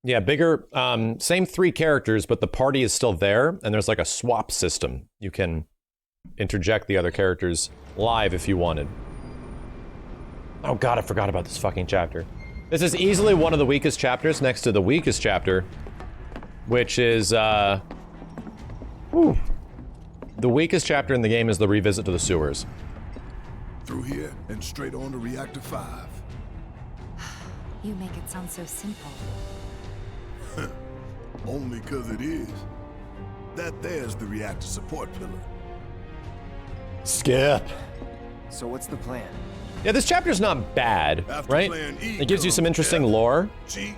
Yeah, bigger, same 3 characters, but the party is still there, and there's like a swap system. You can interject the other characters live if you wanted. Oh god, I forgot about this fucking chapter. This is easily one of the weakest chapters next to the weakest chapter, which is, the weakest chapter in the game is the revisit to the sewers. Through here and straight on to Reactor 5. You make it sound so simple. Only 'cause it is. That there's the reactor support pillar. Skip. So what's the plan? Yeah, this chapter's not bad, After right? plan E It gives you some comes interesting F, lore. G,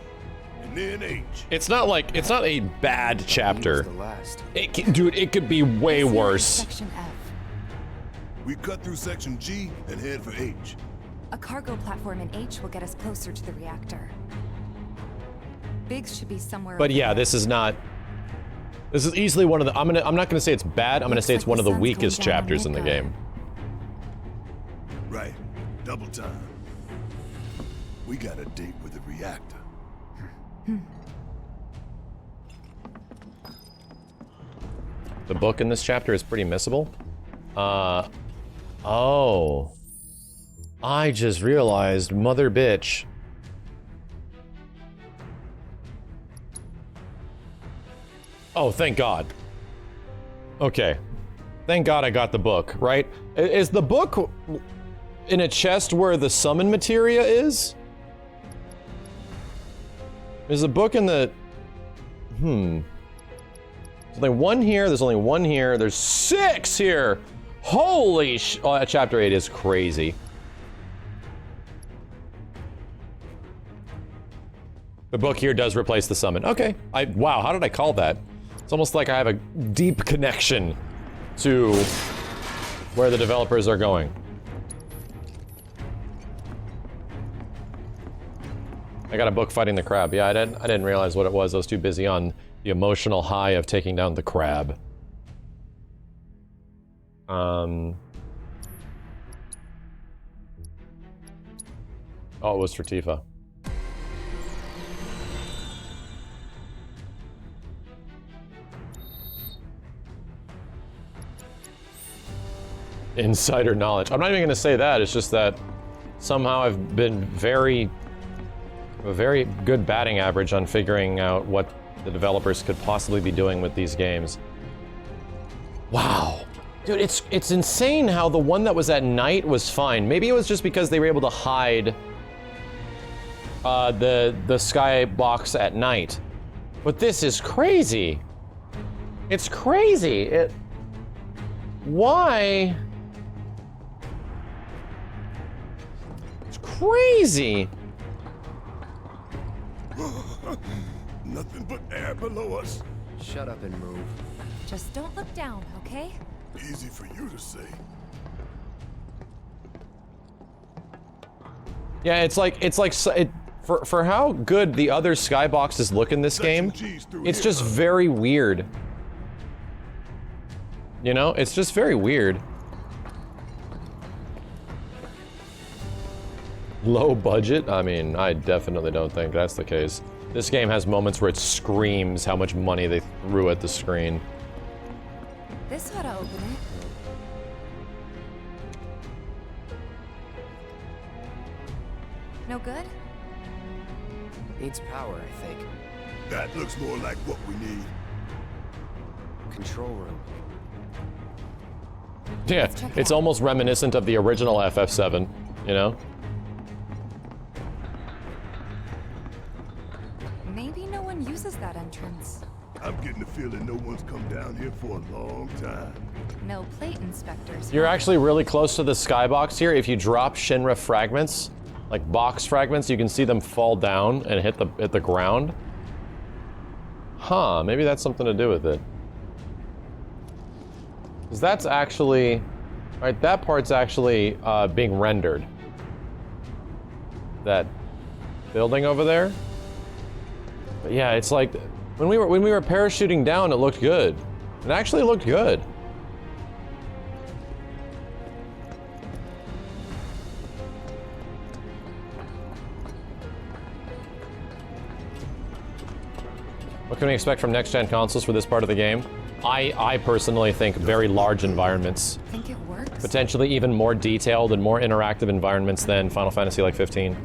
and then H. It's not like, it's not a bad chapter. The last. Dude, it could be way This here is worse. Section F. We cut through section G and head for H. A cargo platform in H will get us closer to the reactor. Biggs should be somewhere. But over yeah, there. this is easily one of the, I'm not gonna say it's bad, I'm gonna Looks say it's like one the of the sun's going weakest down on chapters in the Nika. game. Right. Double time. We got a date with the reactor. The book in this chapter is pretty missable. Oh. I just realized, mother bitch. Oh, thank God. Okay. Thank God I got the book, right? Is the book in a chest where the summon materia is? Is the book in the... There's only one here, there's only one here, there's 6 here! Holy sh... Oh, chapter 8 is crazy. The book here does replace the summon. Okay. Wow, how did I call that? It's almost like I have a deep connection to where the developers are going. I got a book fighting the crab. Yeah, I didn't realize what it was. I was too busy on the emotional high of taking down the crab. Oh, it was for Tifa. Insider knowledge. I'm not even gonna say that, it's just that somehow I've been a very good batting average on figuring out what the developers could possibly be doing with these games. Wow. Dude, it's insane how the one that was at night was fine. Maybe it was just because they were able to hide the skybox at night. But this is crazy. It's crazy. Why? It's crazy. Nothing but air below us. Shut up and move. Just don't look down, okay? Easy for you to say. Yeah, for how good the other skyboxes look in this game, it's just very weird. You know, it's just very weird. Low budget? I mean, I definitely don't think that's the case. This game has moments where it screams how much money they threw at the screen. This ought to open it. No good? Needs power, I think. That looks more like what we need. Control room. Yeah, it's almost reminiscent of the original FF7, you know? Maybe no one uses that entrance. I'm getting the feeling no one's come down here for a long time. No plate inspectors. You're actually really close to the skybox here. If you drop Shinra fragments, like box fragments, you can see them fall down and hit the ground. Huh, maybe that's something to do with it. Because that's actually, right, that part's actually being rendered. That building over there. But yeah, it's like, when we were parachuting down, it looked good. It actually looked good. What can we expect from next-gen consoles for this part of the game? I personally think very large environments. Think it works? Potentially even more detailed and more interactive environments than Final Fantasy like 15.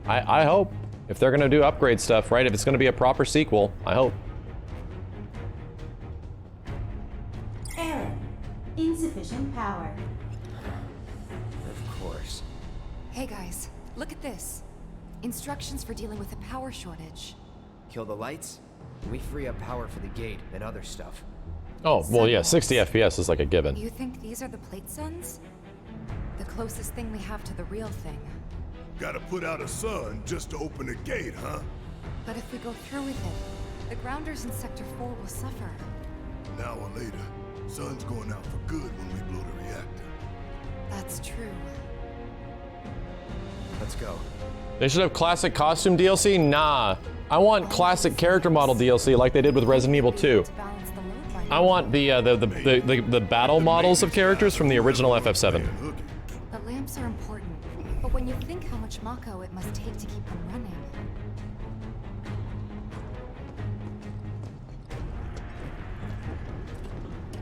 I hope. If they're gonna do upgrade stuff, right? If it's gonna be a proper sequel, I hope. Error. Insufficient power. Of course. Hey guys, look at this. Instructions for dealing with a power shortage. Kill the lights, and we free up power for the gate and other stuff. Oh, well yeah, 60 FPS is like a given. You think these are the plate suns? The closest thing we have to the real thing. Gotta put out a sun just to open the gate, huh? But if we go through with it, the grounders in Sector 4 will suffer. An hour later, sun's going out for good when we blow the reactor. That's true. Let's go. They should have classic costume DLC? Nah. I want classic character model DLC like they did with Resident Evil 2. To balance the load right I now. want the battle models of characters from the original FF7. But lamps are important. But when you think how much Mako it must take to keep them running.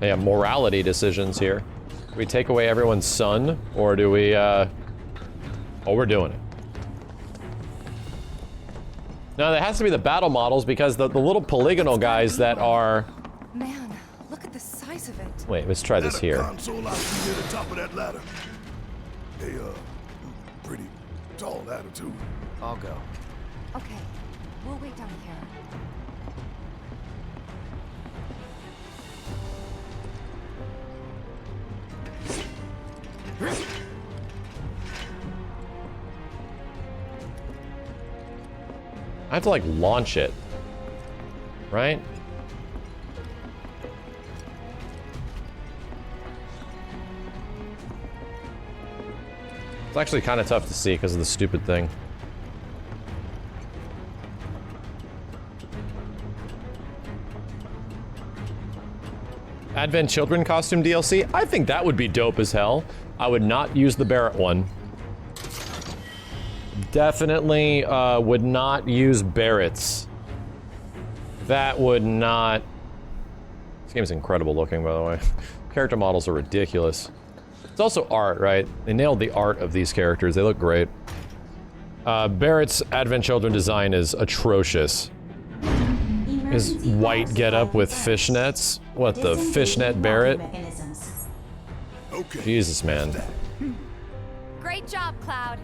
They have morality decisions here. Do we take away everyone's sun, or do we, oh, we're doing it. No, there has to be the battle models because the little polygonal guys that are... Man, look at the size of it. Wait, let's try this here. Console I see near the top of that ladder. They, pretty tall ladder, too. I'll go. Okay, we'll wait down here. I have to, like, launch it. Right? It's actually kind of tough to see because of the stupid thing. Advent Children costume DLC? I think that would be dope as hell. I would not use the Barrett one. Definitely would not use Barrett's. That would not... This game is incredible looking, by the way. Character models are ridiculous. It's also art, right? They nailed the art of these characters. They look great. Barrett's Advent Children design is atrocious. His white getup with fishnets. What the fishnet Barrett? Okay. Jesus, man. Great job, Cloud.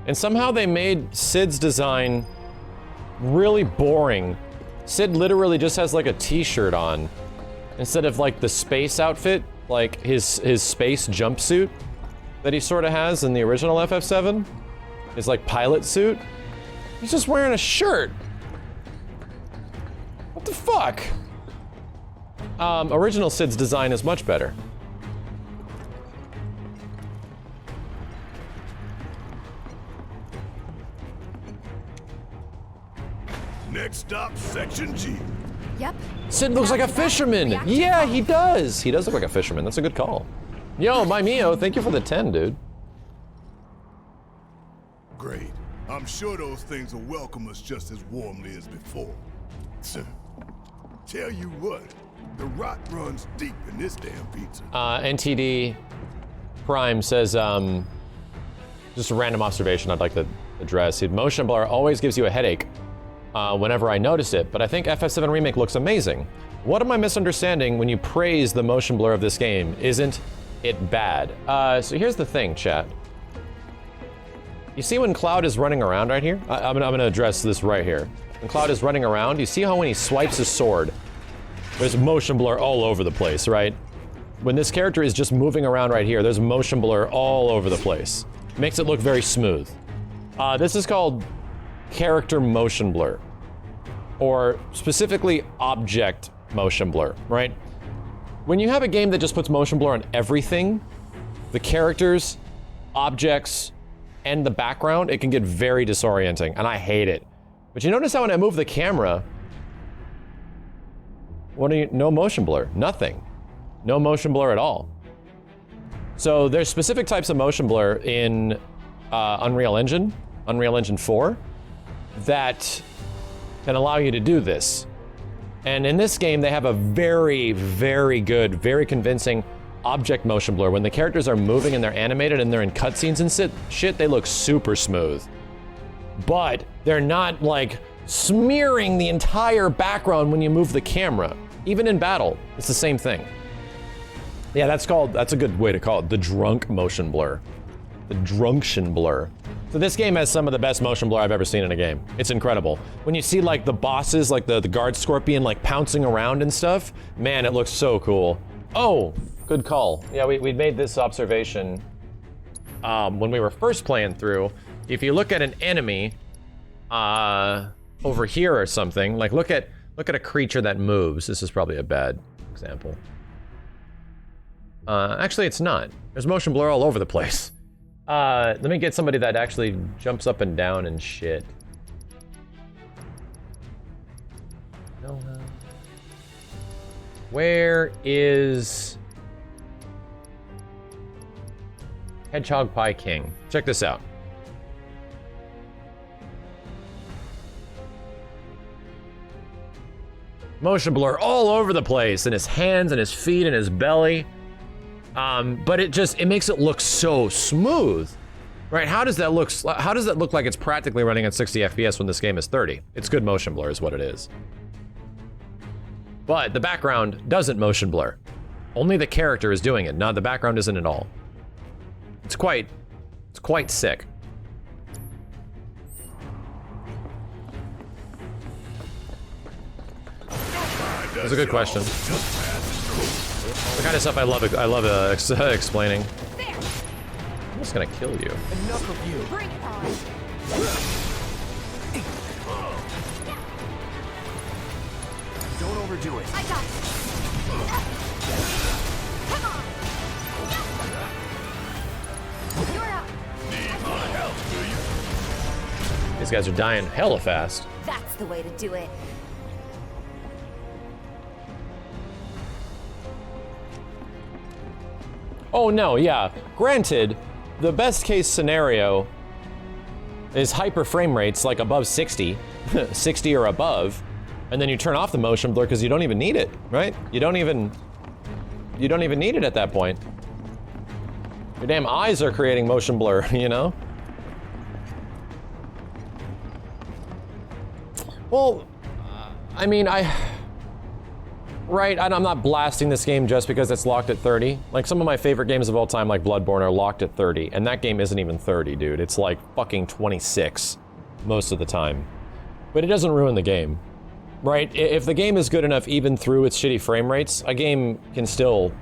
And somehow they made Sid's design really boring. Sid literally just has like a t-shirt on instead of like the space outfit, like his space jumpsuit that he sort of has in the original FF7. His like pilot suit. He's just wearing a shirt. What the fuck? Original Sid's design is much better. Next stop, Section G. Yep. Sid looks like a fisherman. Yeah, he does. He does look like a fisherman. That's a good call. Yo, my Mio, thank you for the 10, dude. Great. I'm sure those things will welcome us just as warmly as before. Tell you what, the rot runs deep in this damn pizza. NTD Prime says, just a random observation I'd like to address. Motion blur always gives you a headache whenever I notice it, but I think FF7 Remake looks amazing. What am I misunderstanding when you praise the motion blur of this game? Isn't it bad? So here's the thing, chat. You see when Cloud is running around right here? I'm gonna address this right here. When Cloud is running around, you see how when he swipes his sword, there's motion blur all over the place, right? When this character is just moving around right here, there's motion blur all over the place. Makes it look very smooth. This is called character motion blur, or specifically object motion blur, right? When you have a game that just puts motion blur on everything, the characters, objects, and the background, it can get very disorienting, and I hate it. But you notice how when I move the camera, no motion blur, nothing. No motion blur at all. So there's specific types of motion blur in Unreal Engine 4, that can allow you to do this. And in this game, they have a very, very good, very convincing object motion blur. When the characters are moving and they're animated and they're in cutscenes and shit, they look super smooth. But they're not like smearing the entire background when you move the camera. Even in battle, it's the same thing. Yeah, that's a good way to call it, the drunk motion blur. The drunction blur. So this game has some of the best motion blur I've ever seen in a game. It's incredible. When you see like the bosses, like the guard scorpion like pouncing around and stuff, man, it looks so cool. Oh, good call. Yeah, we made this observation when we were first playing through. If you look at an enemy over here or something, like look at a creature that moves. This is probably a bad example. Actually, it's not. There's motion blur all over the place. Let me get somebody that actually jumps up and down and shit. No. Where is Hedgehog Pie King? Check this out. Motion blur all over the place, in his hands and his feet and his belly. But it makes it look so smooth, right? How does that look like it's practically running at 60 FPS when this game is 30? It's good motion blur is what it is. But the background doesn't motion blur. Only the character is doing it. No, the background isn't at all. It's quite sick. That's a good question. The kind of stuff I love explaining. I'm just gonna kill you. Enough of you. Bring it on. Don't overdo it. I got it. Come on. You're up. Need my help, do you? These guys are dying hella fast. That's the way to do it. Oh no, yeah. Granted, the best case scenario is hyper frame rates like above 60, 60 or above, and then you turn off the motion blur because you don't even need it, right? You don't even need it at that point. Your damn eyes are creating motion blur, you know? Well, I mean, right, I'm not blasting this game just because it's locked at 30. Like, some of my favorite games of all time, like Bloodborne, are locked at 30, and that game isn't even 30, dude. It's like fucking 26 most of the time. But it doesn't ruin the game, right? If the game is good enough, even through its shitty frame rates, a game can still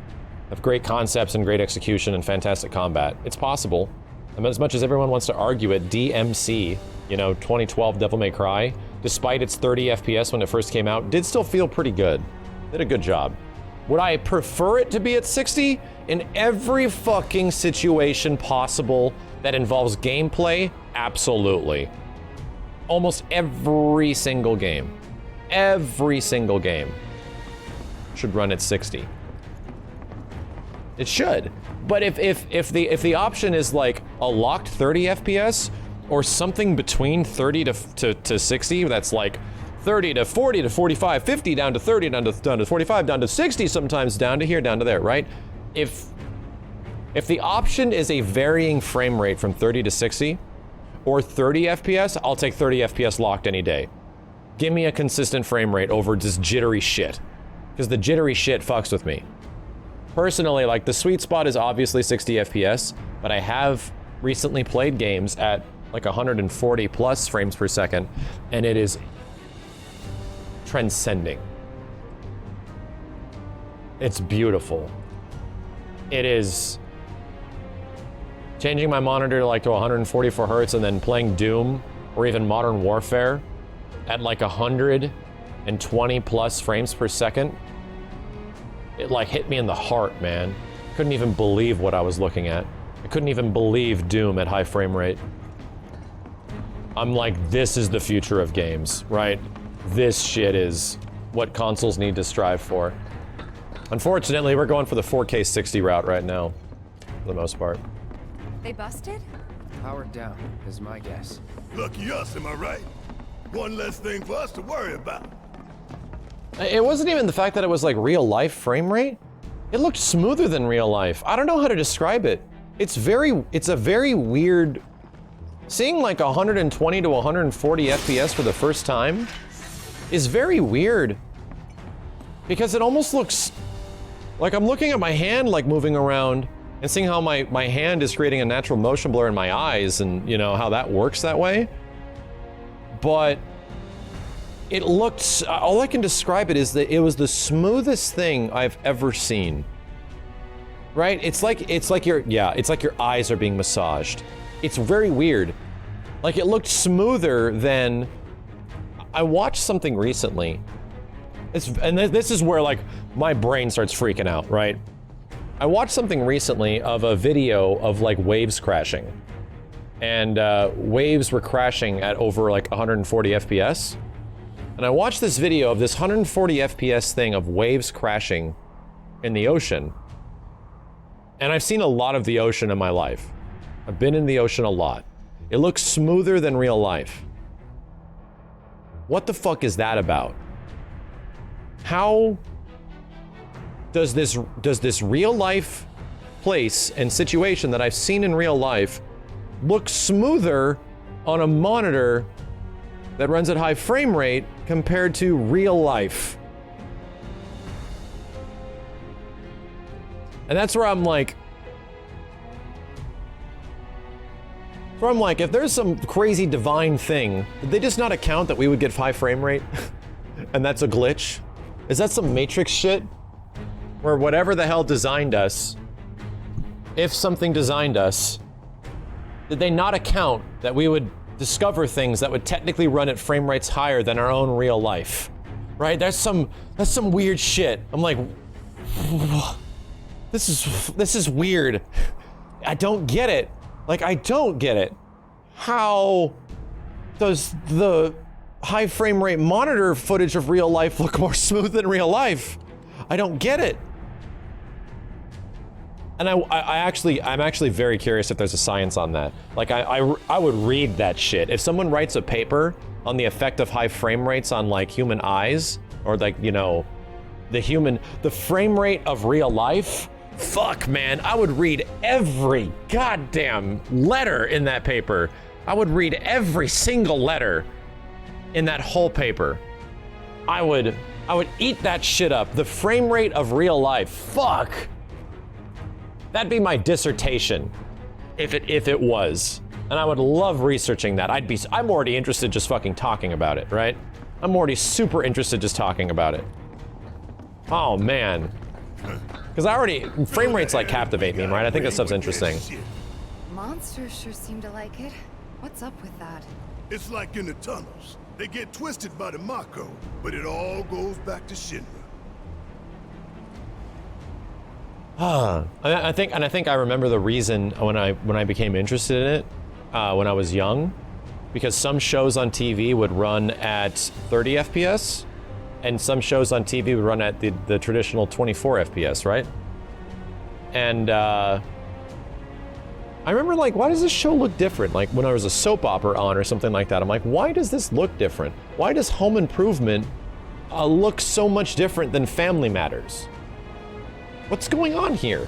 have great concepts and great execution and fantastic combat. It's possible. And as much as everyone wants to argue it, DMC, you know, 2012 Devil May Cry, despite its 30 FPS when it first came out, did still feel pretty good. Did a good job. Would I prefer it to be at 60? In every fucking situation possible that involves gameplay? Absolutely. Almost every single game. Every single game should run at 60. It should. But if the option is like a locked 30 FPS or something between 30 to 60, that's like 30 to 40 to 45, 50 down to 30, down to 45, down to 60, sometimes down to here, down to there, right? If the option is a varying frame rate from 30 to 60 or 30 FPS, I'll take 30 FPS locked any day. Give me a consistent frame rate over just jittery shit, because the jittery shit fucks with me. Personally, like, the sweet spot is obviously 60 FPS, but I have recently played games at like 140 plus frames per second, and it is transcending. It's beautiful. It is changing my monitor like to 144 hertz and then playing Doom or even Modern Warfare at like 120 plus frames per second. It like hit me in the heart, man. Couldn't even believe what I was looking at. I couldn't even believe Doom at high frame rate. I'm like, this is the future of games, right? This shit is what consoles need to strive for. Unfortunately, we're going for the 4K 60 route right now, for the most part. They busted? Powered down is my guess. Lucky us, am I right? One less thing for us to worry about. It wasn't even the fact that it was like real life frame rate. It looked smoother than real life. I don't know how to describe it. It's a very weird, seeing like 120 to 140 FPS for the first time is very weird. Because it almost looks like I'm looking at my hand like moving around and seeing how my hand is creating a natural motion blur in my eyes and you know how that works that way. But it looked, all I can describe it is that it was the smoothest thing I've ever seen. Right? It's like your eyes are being massaged. It's very weird. Like it looked smoother than, I watched something recently. This is where like my brain starts freaking out, right? I watched something recently of a video of like waves crashing. And waves were crashing at over like 140 FPS. And I watched this video of this 140 FPS thing of waves crashing in the ocean. And I've seen a lot of the ocean in my life. I've been in the ocean a lot. It looks smoother than real life. What the fuck is that about? How does this real life place and situation that I've seen in real life look smoother on a monitor that runs at high frame rate compared to real life? And that's where I'm like, if there's some crazy divine thing, did they just not account that we would get high frame rate? And that's a glitch? Is that some Matrix shit? Where whatever the hell designed us, if something designed us, did they not account that we would discover things that would technically run at frame rates higher than our own real life? Right? That's some weird shit. I'm like, this is weird. I don't get it. Like, I don't get it. How does the high frame rate monitor footage of real life look more smooth than real life? I don't get it. And I'm actually very curious if there's a science on that. Like, I would read that shit. If someone writes a paper on the effect of high frame rates on like human eyes, or like, you know, the frame rate of real life, fuck, man, I would read every goddamn letter in that paper. I would read every single letter in that whole paper. I would eat that shit up. The frame rate of real life, fuck. That'd be my dissertation, if it was. And I would love researching that. I'm already interested just fucking talking about it, right? I'm already super interested just talking about it. Oh, man. Because frame rates like captivate me, right? I think that stuff's interesting. Monsters sure seem to like it. What's up with that? It's like in the tunnels. They get twisted by the Mako, but it all goes back to Shinra. I think I remember the reason when I became interested in it when I was young, because some shows on TV would run at 30 FPS, and some shows on TV would run at the traditional 24 FPS, right? And I remember like, why does this show look different? Like when there was a soap opera on or something like that, I'm like, why does this look different? Why does Home Improvement look so much different than Family Matters? What's going on here?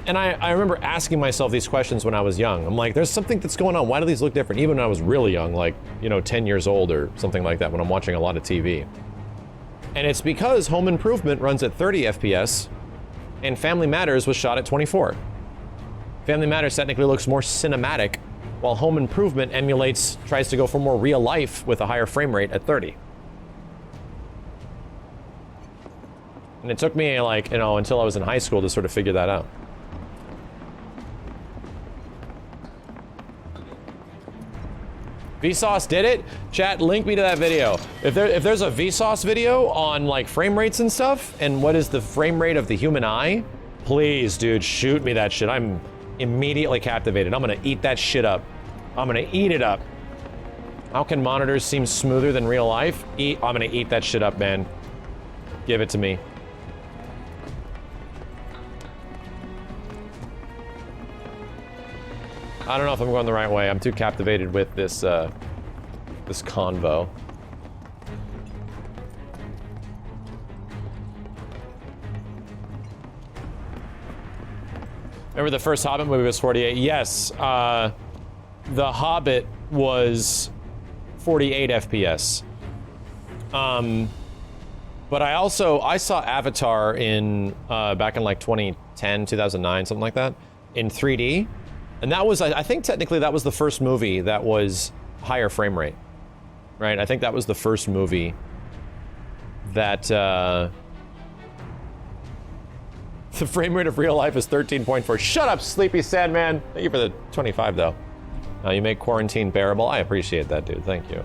And I remember asking myself these questions when I was young. I'm like, there's something that's going on. Why do these look different? Even when I was really young, like, you know, 10 years old or something like that, when I'm watching a lot of TV. And it's because Home Improvement runs at 30 FPS and Family Matters was shot at 24. Family Matters technically looks more cinematic, while Home Improvement tries to go for more real life with a higher frame rate at 30. And it took me, like, you know, until I was in high school to sort of figure that out. Vsauce did it? Chat, link me to that video. If there's a Vsauce video on, like, frame rates and stuff, and what is the frame rate of the human eye, please, dude, shoot me that shit. I'm immediately captivated. I'm gonna eat that shit up. I'm gonna eat it up. How can monitors seem smoother than real life? I'm gonna eat that shit up, man. Give it to me. I don't know if I'm going the right way. I'm too captivated with this, this convo. Remember the first Hobbit movie was 48? Yes. The Hobbit was 48 FPS. But I saw Avatar in, back in like 2010, 2009, something like that, in 3D. And that was, I think technically that was the first movie that was higher frame rate, right? I think that was the first movie that, the frame rate of real life is 13.4. Shut up, Sleepy Sandman! Thank you for the 25, though. You make quarantine bearable. I appreciate that, dude. Thank you.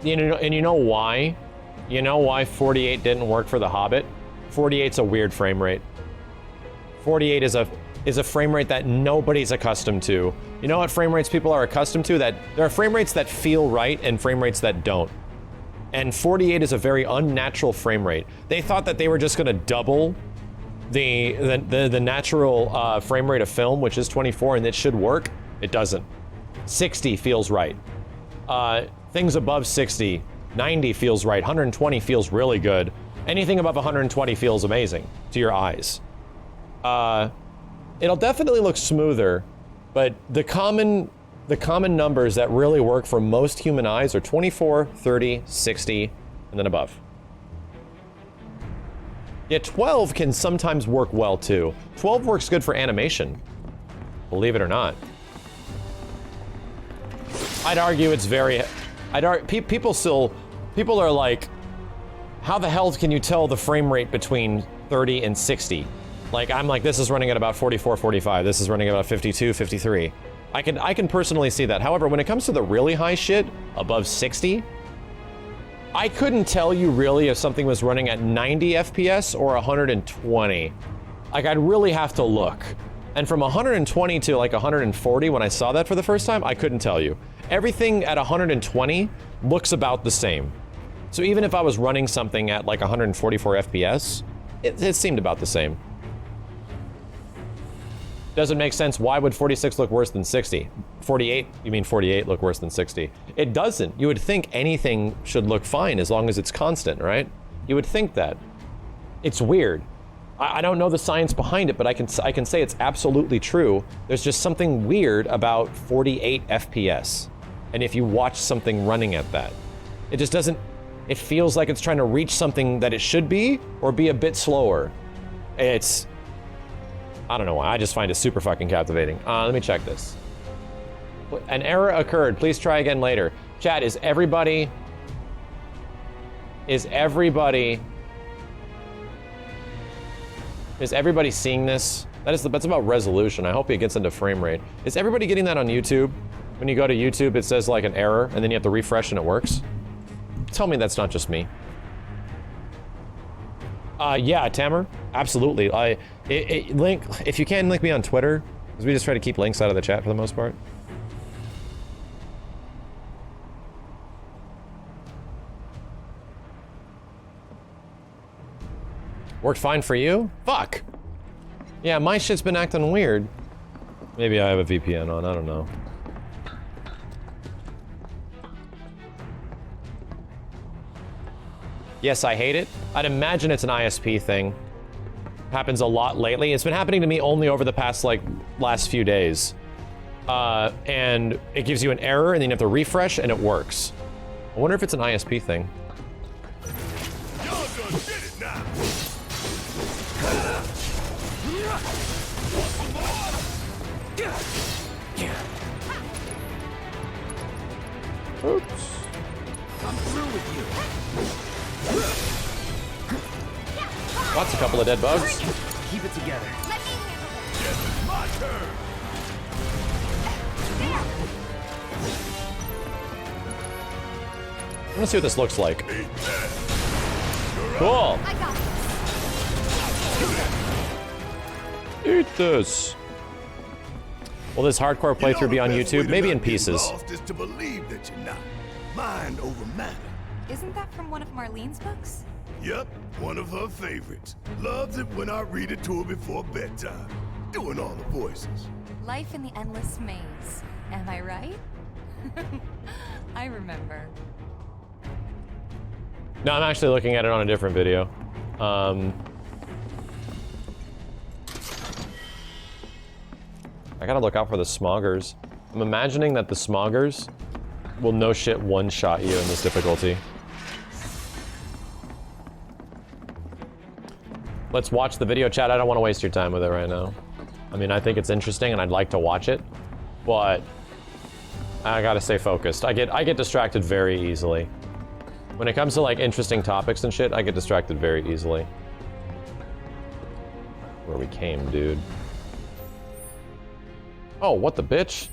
You know why? You know why 48 didn't work for The Hobbit? 48's a weird frame rate. 48 is a frame rate that nobody's accustomed to. You know what frame rates people are accustomed to? That there are frame rates that feel right and frame rates that don't. And 48 is a very unnatural frame rate. They thought that they were just gonna double the natural frame rate of film, which is 24, and it should work. It doesn't. 60 feels right. Things above 60, 90 feels right, 120 feels really good. Anything above 120 feels amazing to your eyes. It'll definitely look smoother, but the common numbers that really work for most human eyes are 24, 30, 60, and then above. Yeah, 12 can sometimes work well too. 12 works good for animation, believe it or not. I'd argue it's very, people are like, how the hell can you tell the frame rate between 30 and 60? Like, I'm like, this is running at about 44, 45. This is running at about 52, 53. I can personally see that. However, when it comes to the really high shit, above 60, I couldn't tell you really if something was running at 90 FPS or 120. Like, I'd really have to look. And from 120 to like 140, when I saw that for the first time, I couldn't tell you. Everything at 120 looks about the same. So even if I was running something at like 144 FPS, it seemed about the same. Doesn't make sense. Why would 46 look worse than 60? 48, you mean 48 look worse than 60? It doesn't. You would think anything should look fine as long as it's constant, right? You would think that. It's weird. I don't know the science behind it, but I can say it's absolutely true. There's just something weird about 48 FPS. And if you watch something running at that, it just doesn't, it feels like it's trying to reach something that it should be or be a bit slower. It's, I don't know why, I just find it super fucking captivating. Let me check this. An error occurred, please try again later. Chat, is everybody seeing this? That's about resolution. I hope it gets into frame rate. Is everybody getting that on YouTube? When you go to YouTube, it says like an error, and then you have to refresh and it works? Tell me that's not just me. Yeah, Tamer, absolutely. Link, if you can, link me on Twitter, because we just try to keep links out of the chat for the most part. Worked fine for you? Fuck! Yeah, my shit's been acting weird. Maybe I have a VPN on, I don't know. Yes, I hate it. I'd imagine it's an ISP thing. Happens a lot lately. It's been happening to me only over the past, like, last few days. And it gives you an error, and then you have to refresh, and it works. I wonder if it's an ISP thing. Y'all done did it now. Oops. I'm through with you. That's a couple of dead bugs. Keep it together. Let me handle this. Yes, it's my turn. I want to see what this looks like. Eat that. Cool. I got Eat this. Will this hardcore playthrough be on YouTube? Maybe in pieces. Lost is to believe that you're not. Mind over matter. this. Isn't that from one of Marlene's books? Yep, one of her favorites. Loves it when I read it to her before bedtime. Doing all the voices. Life in the Endless Maze. Am I right? I remember. No, I'm actually looking at it on a different video. I gotta look out for the smoggers. I'm imagining that the smoggers will no shit one-shot you in this difficulty. Let's watch the video, chat. I don't want to waste your time with it right now. I mean, I think it's interesting and I'd like to watch it, but I gotta stay focused. I get distracted very easily. When it comes to like interesting topics and shit, I get distracted very easily. Where we came, dude. Oh, what the bitch?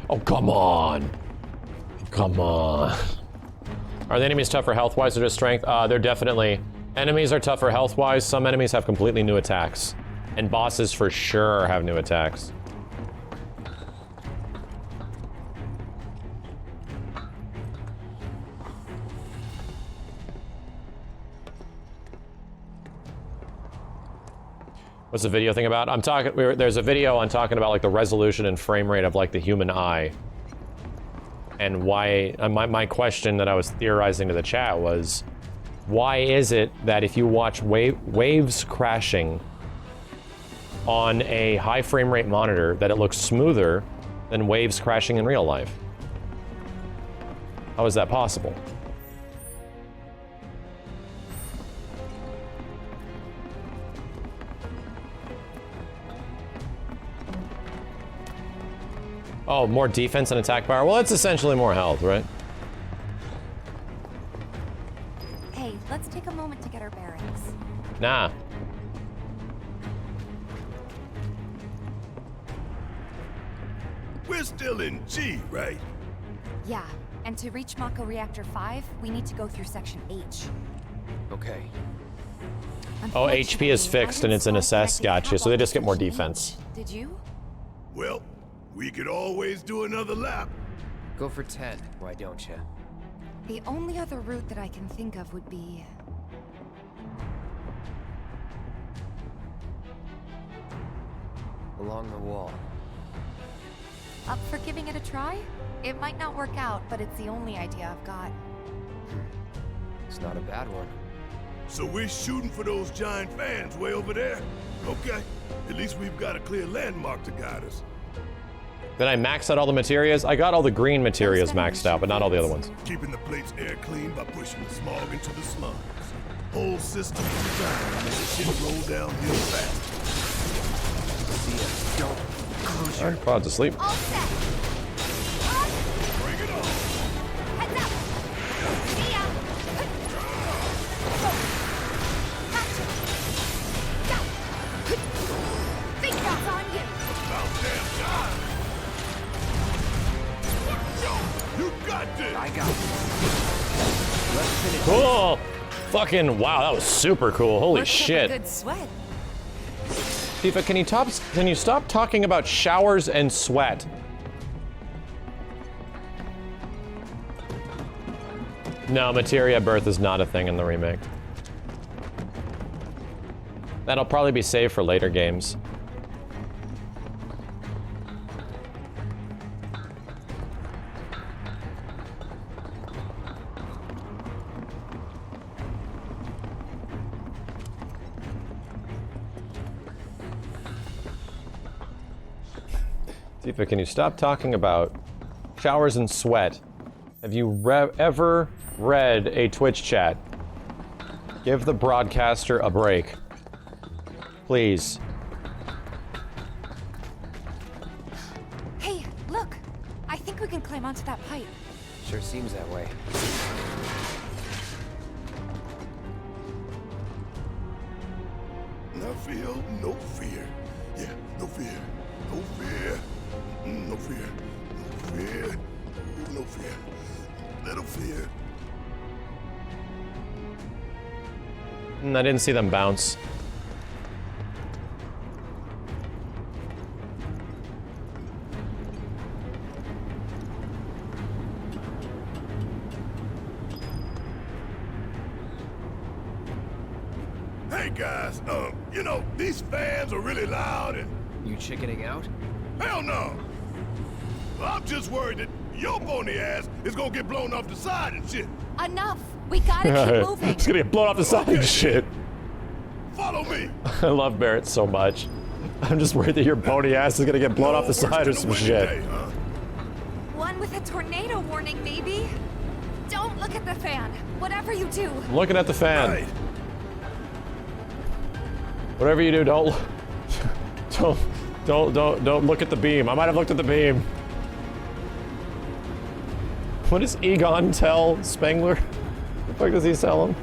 Oh, come on. Come on. Are the enemies tougher health-wise or just strength? They're definitely... Enemies are tougher health-wise. Some enemies have completely new attacks. And bosses for sure have new attacks. What's the video thing about? I'm talking. There's a video on talking about like the resolution and frame rate of like the human eye, and why. My question that I was theorizing to the chat was, why is it that if you watch waves crashing on a high frame rate monitor, that it looks smoother than waves crashing in real life? How is that possible? Oh, more defense and attack power? Well, it's essentially more health, right? Hey, let's take a moment to get our bearings. Nah. We're still in G, right? Yeah, and to reach Mako Reactor 5, we need to go through Section H. Okay. Oh, HP is fixed and it's an assess. Gotcha. So they just get more defense. Did you? Well, we could always do another lap. Go for 10, why don't you? The only other route that I can think of would be... Along the wall. Up for giving it a try? It might not work out, but it's the only idea I've got. It's not a bad one. So we're shooting for those giant fans way over there? Okay. At least we've got a clear landmark to guide us. Did I max out all the materials? I got all the green materials maxed out, but not all the other ones. Keeping the plates air clean by pushing the smog into the slums. Whole system designed to make the shit roll downhill fast. See ya. Don't close your... Alright, pod's asleep. All set! Bring it on! Heads up! See ya! Gotcha! Go! Think that's on you! About damn time! You got this! I got it. Let's finish. Cool! Fucking wow, that was super cool. Holy Worked up a shit. good sweat. Tifa, can you stop talking about showers and sweat? No, materia birth is not a thing in the remake. That'll probably be saved for later games. Tifa, can you stop talking about showers and sweat? Have you ever read a Twitch chat? Give the broadcaster a break. Please. Hey, look! I think we can climb onto that pipe. Sure seems that way. I feel no fear. Yeah, no fear. No fear. No fear. No fear. No fear. Little fear. I didn't see them bounce. Hey guys, you know, these fans are really loud and You chickening out? hell no. I'm just worried that your pony ass is gonna get blown off the side and shit. Enough! We gotta keep moving. It's gonna get blown off the side and shit. Follow me. I love Barrett so much. I'm just worried that your pony ass is gonna get blown off the side or some shit. Today, huh? One with a tornado warning, maybe? Don't look at the fan. Whatever you do. I'm looking at the fan. Right. Whatever you do, don't look at the beam. I might have looked at the beam. What does Egon tell Spengler? The fuck does he tell him?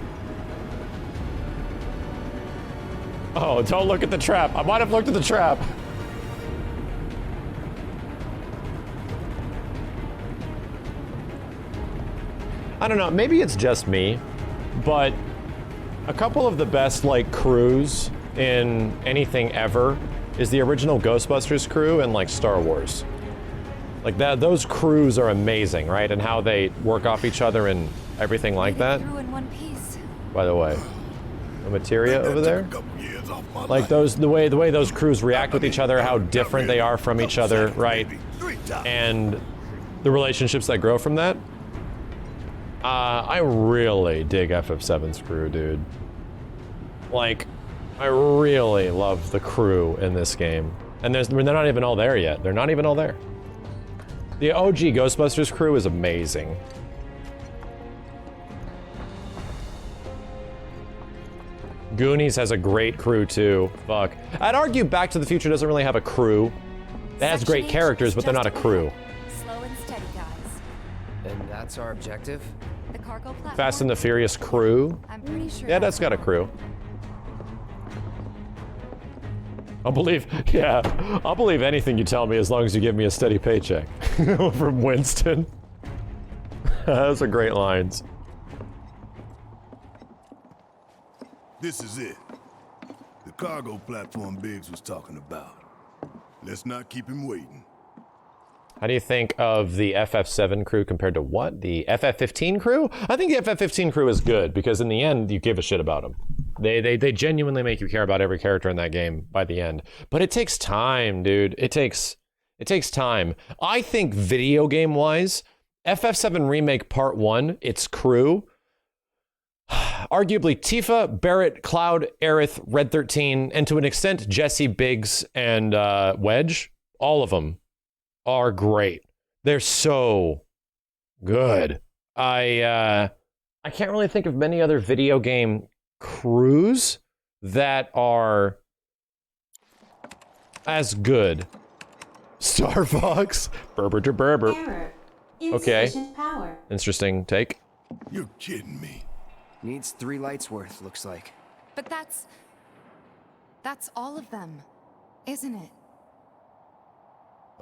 Oh, don't look at the trap. I might have looked at the trap. I don't know, maybe it's just me, but a couple of the best, like, crews in anything ever is the original Ghostbusters crew and, like, Star Wars. Like, those crews are amazing, right? And how they work off each other and everything like that. Through in one piece. By the way, the materia over there? Took a couple years off my Like life. the way those crews react with each other, how different they are from each other, right? And the relationships that grow from that. I really dig FF7's crew, dude. Like, I really love the crew in this game. And they're not even all there yet. They're not even all there. The OG Ghostbusters crew is amazing. Goonies has a great crew too. Fuck. I'd argue Back to the Future doesn't really have a crew. It has great Section H characters, is but they're just not a crew. ahead. Slow and steady, guys. And that's our objective? The cargo platform. Fast and the Furious crew. I'm pretty sure. Yeah, that's got a crew. I'll believe anything you tell me as long as you give me a steady paycheck. From Winston. Those are great lines. This is it. The cargo platform Biggs was talking about. Let's not keep him waiting. How do you think of the FF7 crew compared to what? The FF15 crew? I think the FF15 crew is good because in the end, you give a shit about them. They genuinely make you care about every character in that game by the end. But it takes time, dude. It takes time. I think video game wise, FF7 Remake Part 1, its crew, arguably Tifa, Barrett, Cloud, Aerith, Red 13, and to an extent Jesse, Biggs, and Wedge, all of them are great. They're so good. I can't really think of many other video game crews that are as good. Star Fox, Berber to Berber. Error. Okay. Insufficient power. Interesting take. You're kidding me. Needs 3 lights worth, looks like. But that's all of them, isn't it?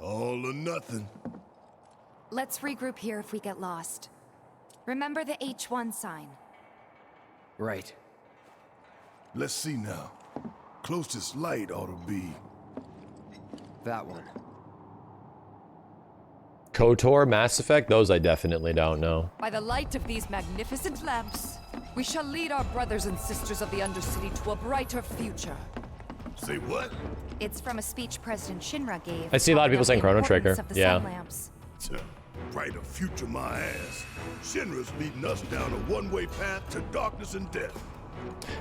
All or nothing. Let's regroup here if we get lost. Remember the H1 sign. Right. Let's see now. Closest light ought to be... That one. KOTOR, Mass Effect, those I definitely don't know. By the light of these magnificent lamps, we shall lead our brothers and sisters of the Undercity to a brighter future. Say what? It's from a speech President Shinra gave. I see a lot of people saying talking Chrono about the Trigger. importance of the Yeah. sun lamps. Brighter future my ass. Shinra's leading us down a one-way path to darkness and death.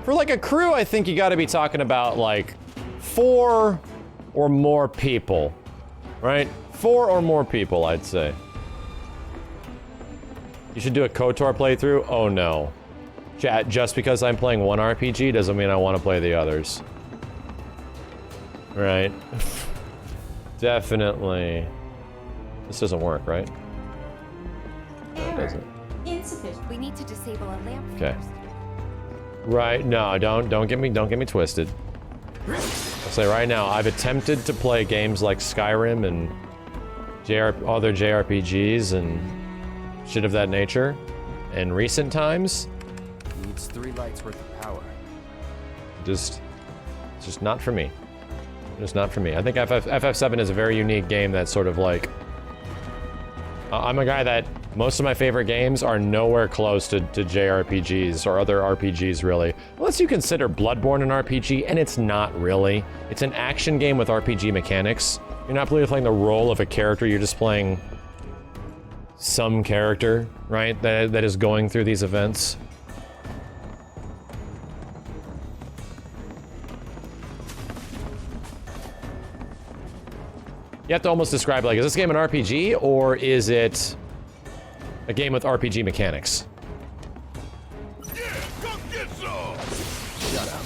For like a crew, I think you gotta be talking about like 4 or more people, right? 4 or more people, I'd say. You should do a KOTOR playthrough? Oh no. Chat, just because I'm playing one RPG doesn't mean I want to play the others. Right. Definitely. This doesn't work, right? No, it Error. doesn't. Insufficient. We need to disable a lamp Okay. first. Right, no, don't get me twisted. I'll say right now, I've attempted to play games like Skyrim and other JRPGs and shit of that nature in recent times. Needs 3 lights worth of power. It's just not for me. It's not for me. I think FF7 is a very unique game that's sort of like... I'm a guy that most of my favorite games are nowhere close to JRPGs or other RPGs, really. Unless you consider Bloodborne an RPG, and it's not really. It's an action game with RPG mechanics. You're not really playing the role of a character, you're just playing some character, right? That is going through these events. You have to almost describe, like, is this game an RPG, or is it a game with RPG mechanics? Yeah, come get some! Shut up.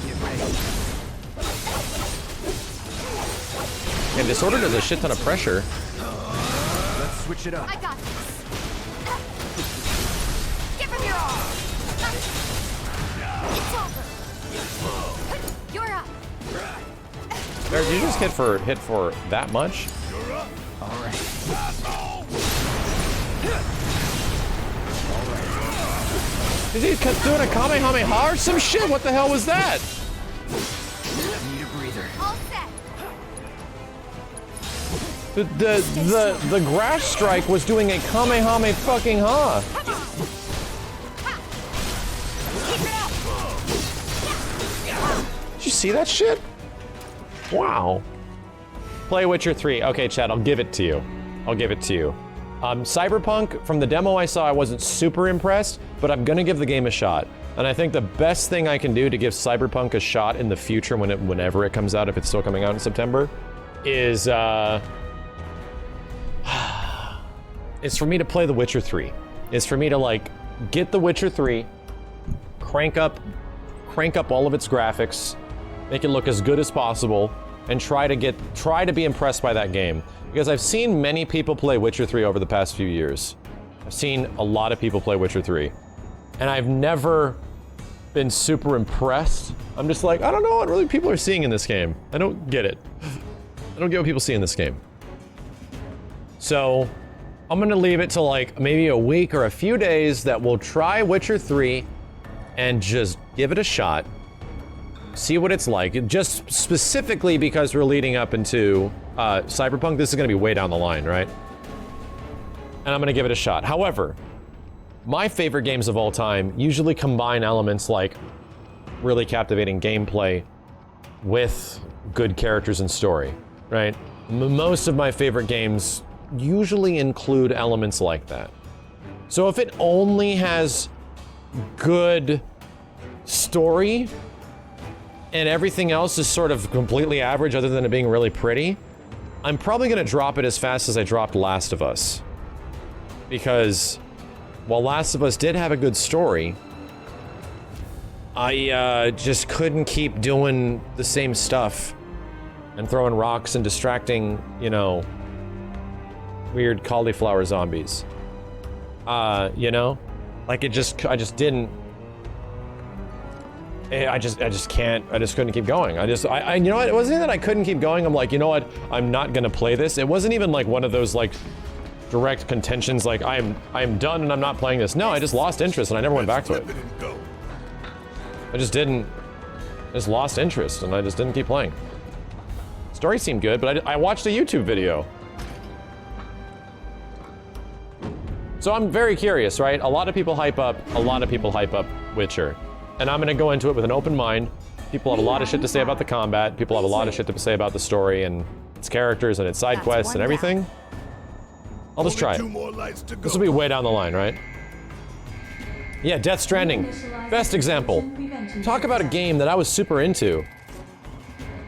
Get ready. And Disorder does a shit ton of pressure. Let's switch it up. I got this. Give him your all. It's over. You're up. Derek, did you just hit for that much? All right. Is he doing a Kamehameha or some shit? What the hell was that? Need a breather. All set. The grass strike was doing a Kamehameha fucking ha. Did you see that shit? Wow. Play Witcher 3. Okay, Chad, I'll give it to you. I'll give it to you. Cyberpunk, from the demo I saw, I wasn't super impressed, but I'm gonna give the game a shot. And I think the best thing I can do to give Cyberpunk a shot in the future, whenever it comes out, if it's still coming out in September, is it's for me to play The Witcher 3. It's for me to, like, get The Witcher 3, crank up all of its graphics, make it look as good as possible, and try to be impressed by that game. Because I've seen many people play Witcher 3 over the past few years. I've seen a lot of people play Witcher 3. And I've never been super impressed. I'm just like, I don't know what really people are seeing in this game. I don't get it. I don't get what people see in this game. So, I'm gonna leave it to like maybe a week or a few days that we'll try Witcher 3 and just give it a shot. See what it's like. Just specifically because we're leading up into Cyberpunk. This is gonna be way down the line, right? And I'm gonna give it a shot. However, my favorite games of all time usually combine elements like really captivating gameplay with good characters and story, right? Most of my favorite games usually include elements like that. So if it only has good story and everything else is sort of completely average other than it being really pretty, I'm probably gonna drop it as fast as I dropped Last of Us. Because while Last of Us did have a good story, I just couldn't keep doing the same stuff and throwing rocks and distracting, you know, weird cauliflower zombies. You know? Like I just didn't. I just can't, I just couldn't keep going. I you know what, it wasn't that I couldn't keep going, I'm like, you know what, I'm not gonna play this. It wasn't even like one of those like direct contentions like I'm done and I'm not playing this. No, I just lost interest and I never went back to it. I just lost interest and I just didn't keep playing. Story seemed good, but I watched a YouTube video. So I'm very curious, right? A lot of people hype up Witcher. And I'm gonna go into it with an open mind. People have a lot of shit to say about the combat. People have a lot of shit to say about the story and its characters and its side quests and everything. I'll just try it. This will be way down the line, right? Yeah, Death Stranding. Best example. Talk about a game that I was super into.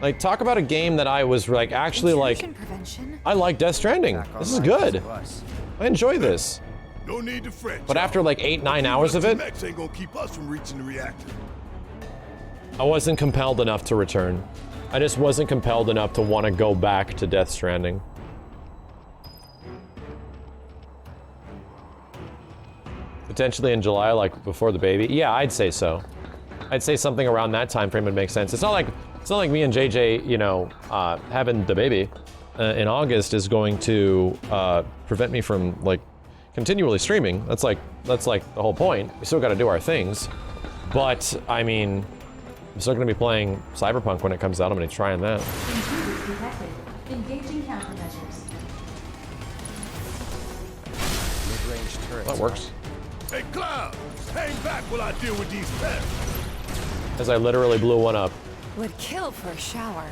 Like, talk about a game that I was like, actually like, I like Death Stranding. This is good. I enjoy this. No need to fret. But after like 8-9 hours of it, Max ain't gonna keep us from reaching the reactor. I wasn't compelled enough to return. I just wasn't compelled enough to want to go back to Death Stranding. Potentially in July, like before the baby. Yeah, I'd say so. I'd say something around that time frame would make sense. It's not like me and JJ, you know, having the baby in August is going to prevent me from like continually streaming. That's like the whole point. We still got to do our things, but I mean, I'm still going to be playing Cyberpunk when it comes out. I'm going to be trying that. Engaging countermeasures. Mid-range turrets. That works. Hey, Cloud, hang back while I deal with these pests. As I literally blew one up. Would kill for a shower.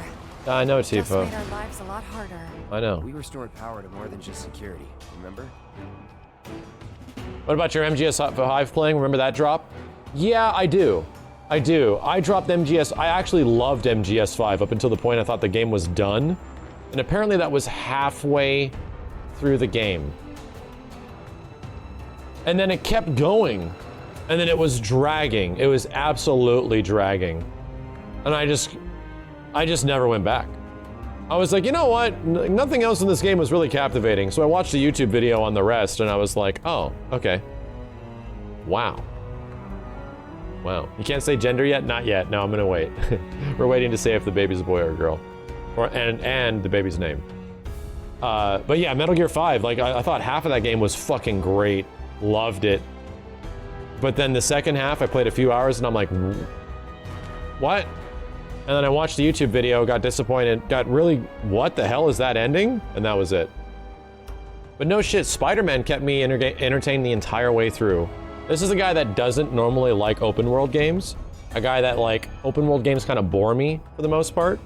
I know, Just Tifa. made our lives a lot harder. I know. We restored power to more than just security, remember? What about your MGS Hive playing? Remember that drop? Yeah, I do. I do. I dropped MGS. I actually loved MGS5 up until the point I thought the game was done. And apparently that was halfway through the game. And then it kept going. And then it was dragging. It was absolutely dragging. And I just never went back. I was like, you know what? Nothing else in this game was really captivating. So I watched a YouTube video on the rest and I was like, oh, okay. Wow. Wow. You can't say gender yet? Not yet. No, I'm gonna wait. We're waiting to say if the baby's a boy or a girl. And the baby's name. But yeah, Metal Gear 5, like I thought half of that game was fucking great. Loved it. But then the second half, I played a few hours and I'm like, what? And then I watched the YouTube video, got disappointed, got really, what the hell is that ending? And that was it. But no shit, Spider-Man kept me entertained the entire way through. This is a guy that doesn't normally like open world games. A guy that, like, open world games kind of bore me for the most part.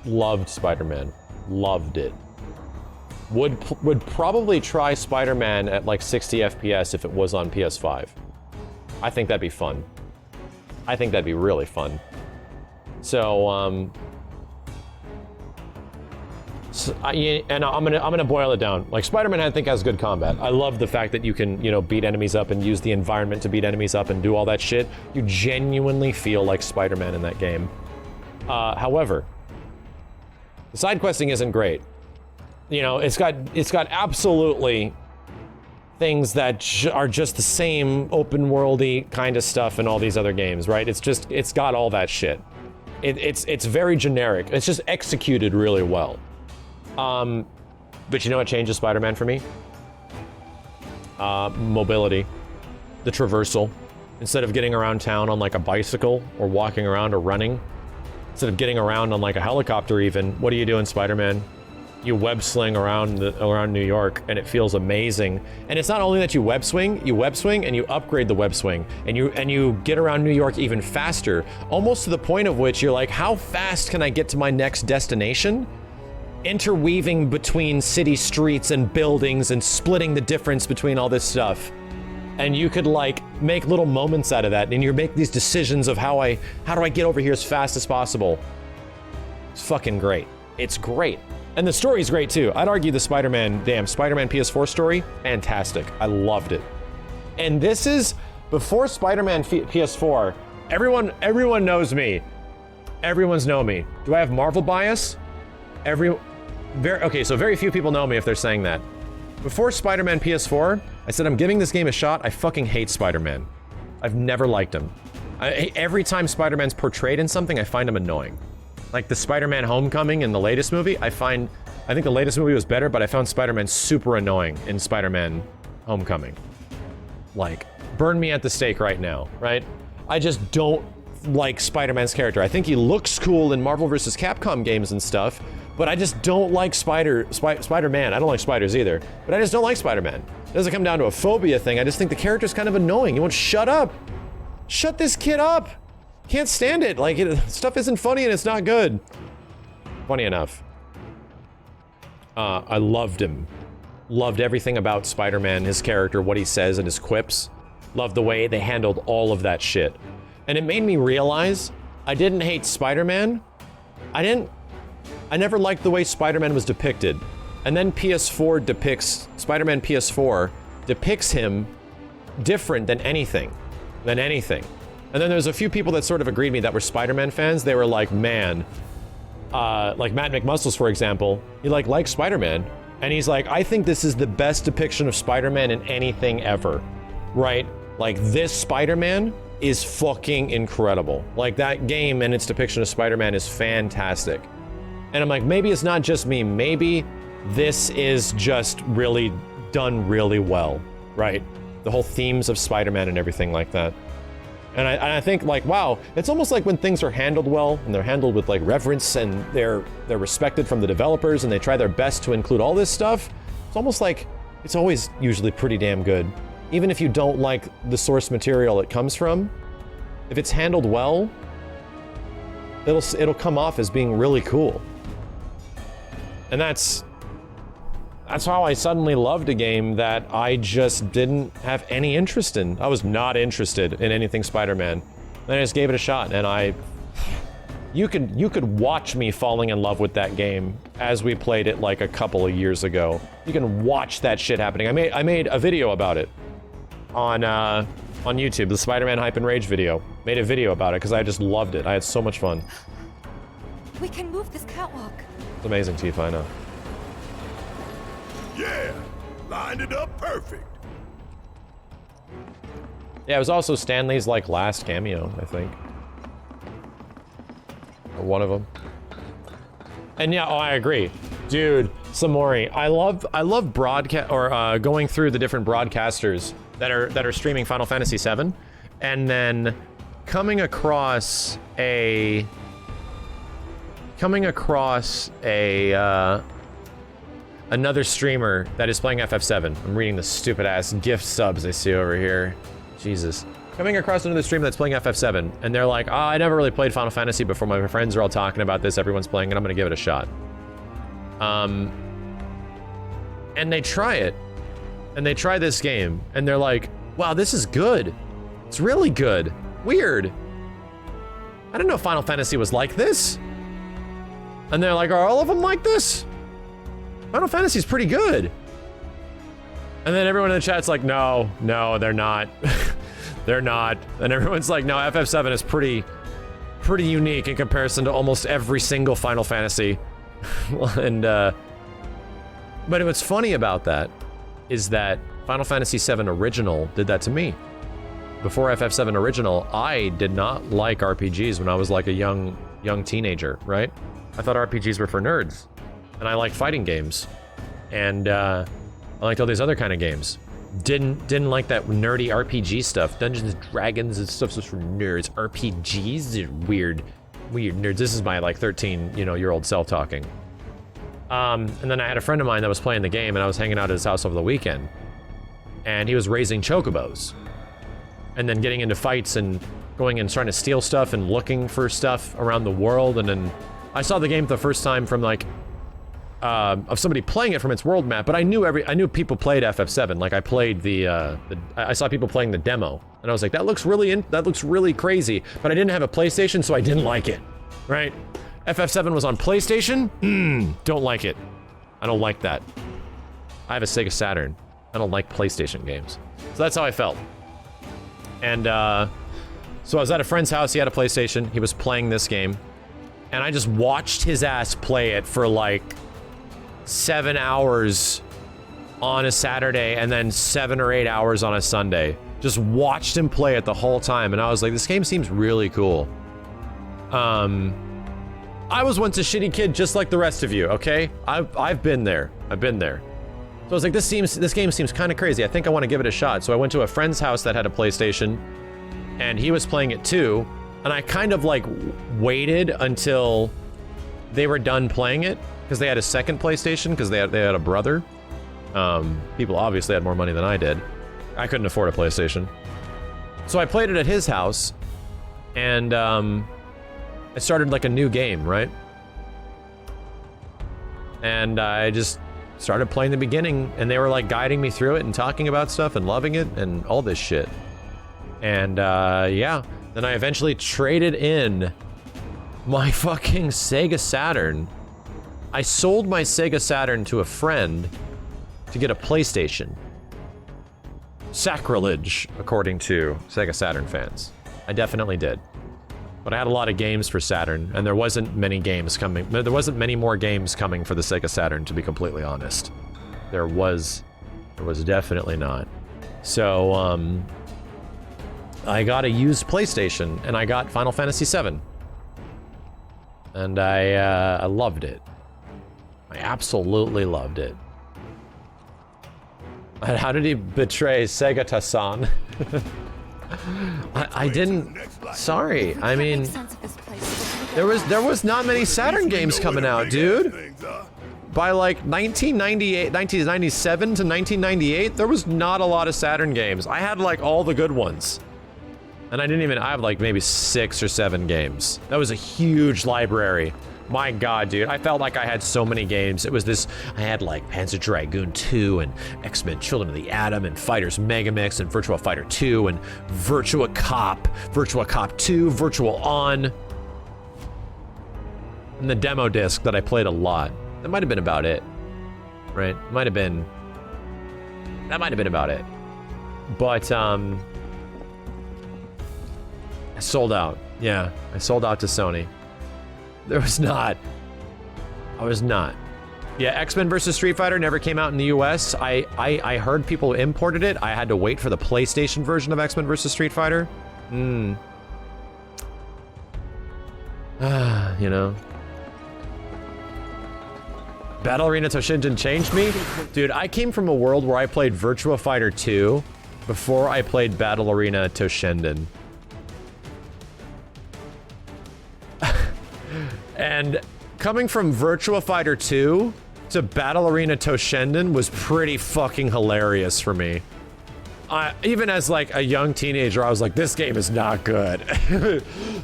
Loved Spider-Man. Loved it. Would probably try Spider-Man at like 60 FPS if it was on PS5. I think that'd be fun. I think that'd be really fun. So, I'm gonna boil it down. Like, Spider-Man, I think, has good combat. I love the fact that you can, you know, beat enemies up and use the environment to beat enemies up and do all that shit. You genuinely feel like Spider-Man in that game. However, the side questing isn't great. You know, it's got absolutely things that are just the same open worldy kind of stuff in all these other games, right? It's got all that shit. It's very generic. It's just executed really well. But you know what changes Spider-Man for me? Mobility. The traversal. Instead of getting around town on like a bicycle or walking around or running, instead of getting around on like a helicopter even, what do you do in Spider-Man? You web sling around New York, and it feels amazing. And it's not only that you web swing and you upgrade the web swing, and you get around New York even faster, almost to the point of which you're like, how fast can I get to my next destination? Interweaving between city streets and buildings and splitting the difference between all this stuff. And you could like make little moments out of that, and you make these decisions of how do I get over here as fast as possible. It's fucking great. It's great. And the story's great too. I'd argue the Spider-Man PS4 story, fantastic. I loved it. And this is before Spider-Man PS4. Everyone knows me. Everyone's known me. Do I have Marvel bias? So very few people know me if they're saying that. Before Spider-Man PS4, I said I'm giving this game a shot. I fucking hate Spider-Man. I've never liked him. Every time Spider-Man's portrayed in something, I find him annoying. Like the Spider-Man Homecoming in the latest movie, I think the latest movie was better, but I found Spider-Man super annoying in Spider-Man Homecoming. Like, burn me at the stake right now, right? I just don't like Spider-Man's character. I think he looks cool in Marvel vs. Capcom games and stuff, but I just don't like Spider-Man. I don't like spiders either, but I just don't like Spider-Man. It doesn't come down to a phobia thing. I just think the character's kind of annoying. He won't shut up. Shut this kid up. Can't stand it. Like, stuff isn't funny and it's not good. Funny enough. I loved him. Loved everything about Spider-Man, his character, what he says and his quips. Loved the way they handled all of that shit. And it made me realize I didn't hate Spider-Man. I never liked the way Spider-Man was depicted. And then Spider-Man PS4 depicts him different than anything. And then there's a few people that sort of agreed with me that were Spider-Man fans. They were like, man, like Matt McMuscles, for example, he likes Spider-Man. And he's like, I think this is the best depiction of Spider-Man in anything ever, right? Like, this Spider-Man is fucking incredible. Like, that game and its depiction of Spider-Man is fantastic. And I'm like, maybe it's not just me. Maybe this is just really done really well, right? The whole themes of Spider-Man and everything like that. And I think, like, wow, it's almost like when things are handled well and they're handled with like reverence and they're respected from the developers and they try their best to include all this stuff. It's almost like it's always usually pretty damn good. Even if you don't like the source material it comes from, if it's handled well, it'll come off as being really cool. And that's That's how I suddenly loved a game that I just didn't have any interest in. I was not interested in anything Spider-Man. Then I just gave it a shot, and you could watch me falling in love with that game as we played it like a couple of years ago. You can watch that shit happening. I made a video about it on YouTube, the Spider-Man Hype and Rage video. Made a video about it because I just loved it. I had so much fun. We can move this catwalk. It's amazing, Tifa, I know. Yeah, lined it up perfect. Yeah, it was also Stanley's like last cameo, I think. Or one of them. And yeah, oh, I agree. Dude, Samori, I love broadcast or going through the different broadcasters that are streaming Final Fantasy VII, and then coming across another streamer that is playing FF7. I'm reading the stupid ass gift subs I see over here. Jesus. Coming across another streamer that's playing FF7, and they're like, oh, I never really played Final Fantasy before. My friends are all talking about this. Everyone's playing it. I'm gonna give it a shot. And they try it. And they try this game, and they're like, wow, this is good. It's really good. Weird. I didn't know Final Fantasy was like this. And they're like, are all of them like this? Final Fantasy's pretty good. And then everyone in the chat's like, no, they're not. They're not. And everyone's like, no, FF7 is pretty unique in comparison to almost every single Final Fantasy. And, but what's funny about that is that Final Fantasy VII Original did that to me. Before FF7 Original, I did not like RPGs when I was like a young teenager, right? I thought RPGs were for nerds. And I like fighting games. And I liked all these other kind of games. Didn't like that nerdy RPG stuff. Dungeons and Dragons and stuff's just for nerds. RPGs are weird nerds. This is my like 13-year-old self talking. And then I had a friend of mine that was playing the game, and I was hanging out at his house over the weekend. And he was raising chocobos. And then getting into fights and going and trying to steal stuff and looking for stuff around the world. And then I saw the game for the first time from like of somebody playing it from its world map, but I knew people played FF7. Like I played I saw people playing the demo, and I was like, that looks really crazy. But I didn't have a PlayStation, so I didn't like it. Right? FF7 was on PlayStation. Don't like it. I don't like that. I have a Sega Saturn. I don't like PlayStation games. So that's how I felt. And so I was at a friend's house. He had a PlayStation. He was playing this game, and I just watched his ass play it for like 7 hours on a Saturday and then 7 or 8 hours on a Sunday. Just watched him play it the whole time, and I was like, this game seems really cool. I was once a shitty kid just like the rest of you, okay? I've been there. So I was like, this game seems kind of crazy. I think I want to give it a shot. So I went to a friend's house that had a PlayStation, and he was playing it too, and I kind of like waited until they were done playing it, because they had a second PlayStation, because they had a brother. People obviously had more money than I did. I couldn't afford a PlayStation. So I played it at his house, and I started like a new game, right? And I just started playing the beginning, and they were like guiding me through it and talking about stuff and loving it and all this shit. And yeah, then I eventually traded in my fucking Sega Saturn. I sold my Sega Saturn to a friend to get a PlayStation. Sacrilege, according to Sega Saturn fans. I definitely did. But I had a lot of games for Saturn, and there wasn't many games coming. There wasn't many more games coming for the Sega Saturn, to be completely honest. There was definitely not. So, I got a used PlayStation, and I got Final Fantasy VII. And I loved it. I absolutely loved it. How did he betray Sega Tassan? I didn't. Sorry. I mean, there was not many Saturn games coming out, dude. By like 1997 to 1998, there was not a lot of Saturn games. I had like all the good ones, and I have like maybe 6 or 7 games. That was a huge library. My god, dude. I felt like I had so many games. It was this, I had like Panzer Dragoon 2 and X-Men Children of the Atom and Fighters Megamix and Virtua Fighter 2 and Virtua Cop 2, Virtual On. And the demo disc that I played a lot. That might have been about it. Right? That might have been about it. But, I sold out. Yeah, I sold out to Sony. There was not. I was not. Yeah, X-Men vs. Street Fighter never came out in the US. I heard people imported it. I had to wait for the PlayStation version of X-Men vs. Street Fighter. You know. Battle Arena Toshinden changed me? Dude, I came from a world where I played Virtua Fighter 2 before I played Battle Arena Toshinden. And coming from Virtua Fighter 2 to Battle Arena Toshinden was pretty fucking hilarious for me. Even as like a young teenager, I was like, this game is not good.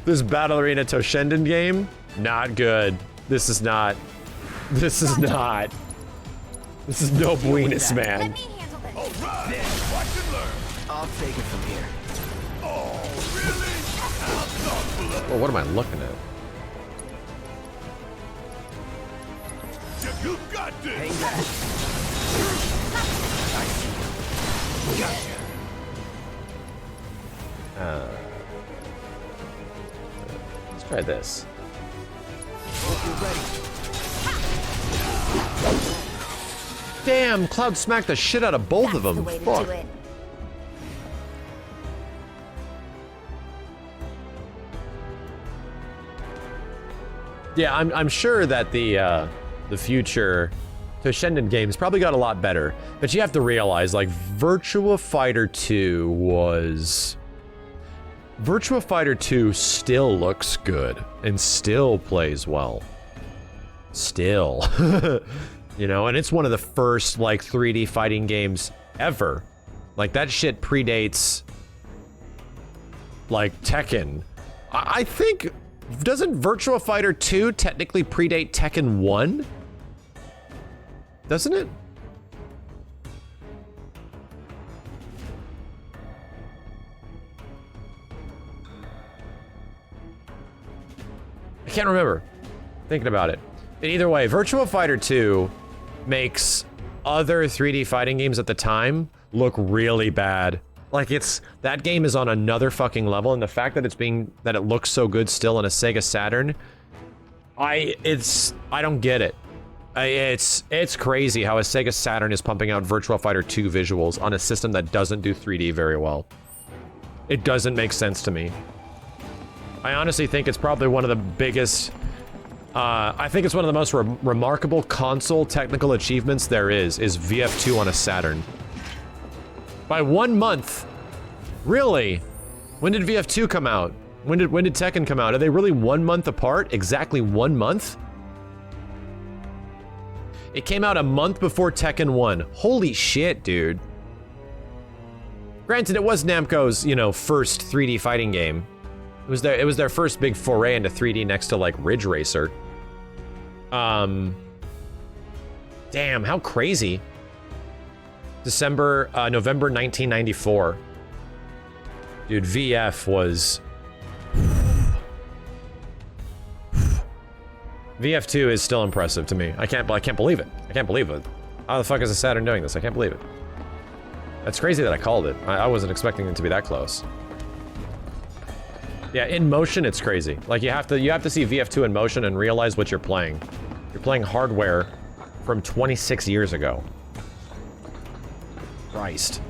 This Battle Arena Toshinden game, not good. This is no buenos, man. Let me handle this. All right, watch and learn. I'll take it from here. Oh, really? How thoughtful of Well, what am I looking at? you. You got this. Hang back. Gotcha. Let's try this. Hope you're ready. Damn, Cloud smacked the shit out of both of That's them. the way to Fuck. do it. Yeah, I'm sure that the future Toshinden games probably got a lot better, but you have to realize, like, Virtua Fighter 2 still looks good and still plays well. Still. You know, and it's one of the first, like, 3D fighting games ever. Like, that shit predates, like, Tekken. I think, doesn't Virtua Fighter 2 technically predate Tekken 1? Doesn't it? I can't remember. Thinking about it. But either way, Virtua Fighter 2 makes other 3D fighting games at the time look really bad. Like, that game is on another fucking level, and the fact that that it looks so good still on a Sega Saturn, I don't get it. It's crazy how a Sega Saturn is pumping out Virtua Fighter 2 visuals on a system that doesn't do 3D very well. It doesn't make sense to me. I honestly think it's probably one of the biggest, I think it's one of the most remarkable console technical achievements there is VF2 on a Saturn. By 1 month. Really? When did VF2 come out? When did Tekken come out? Are they really 1 month apart? Exactly 1 month? It came out a month before Tekken 1. Holy shit, dude. Granted, it was Namco's, you know, first 3D fighting game. It was their first big foray into 3D next to, like, Ridge Racer. Damn, how crazy. November 1994. Dude, VF was... VF2 is still impressive to me. I can't believe it. I can't believe it. How the fuck is a Saturn doing this? I can't believe it. That's crazy that I called it. I wasn't expecting it to be that close. Yeah, in motion, it's crazy. Like, you have to see VF2 in motion and realize what you're playing. You're playing hardware from 26 years ago. Christ.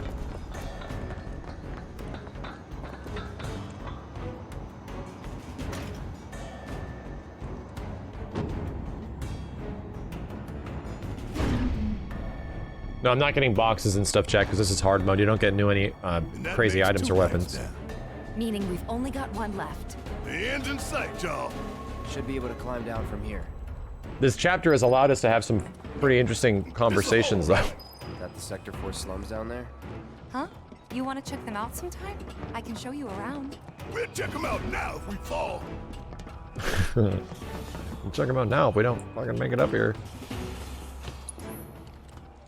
No, I'm not getting boxes and stuff, Jack, because this is hard mode. You don't get any crazy items or weapons. Meaning we've only got one left. The end's in sight, y'all. Should be able to climb down from here. This chapter has allowed us to have some pretty interesting conversations, though. Got the Sector 4 slums down there? Huh? You want to check them out sometime? I can show you around. We'll check them out now if we fall. We'll check them out now if we don't fucking make it up here.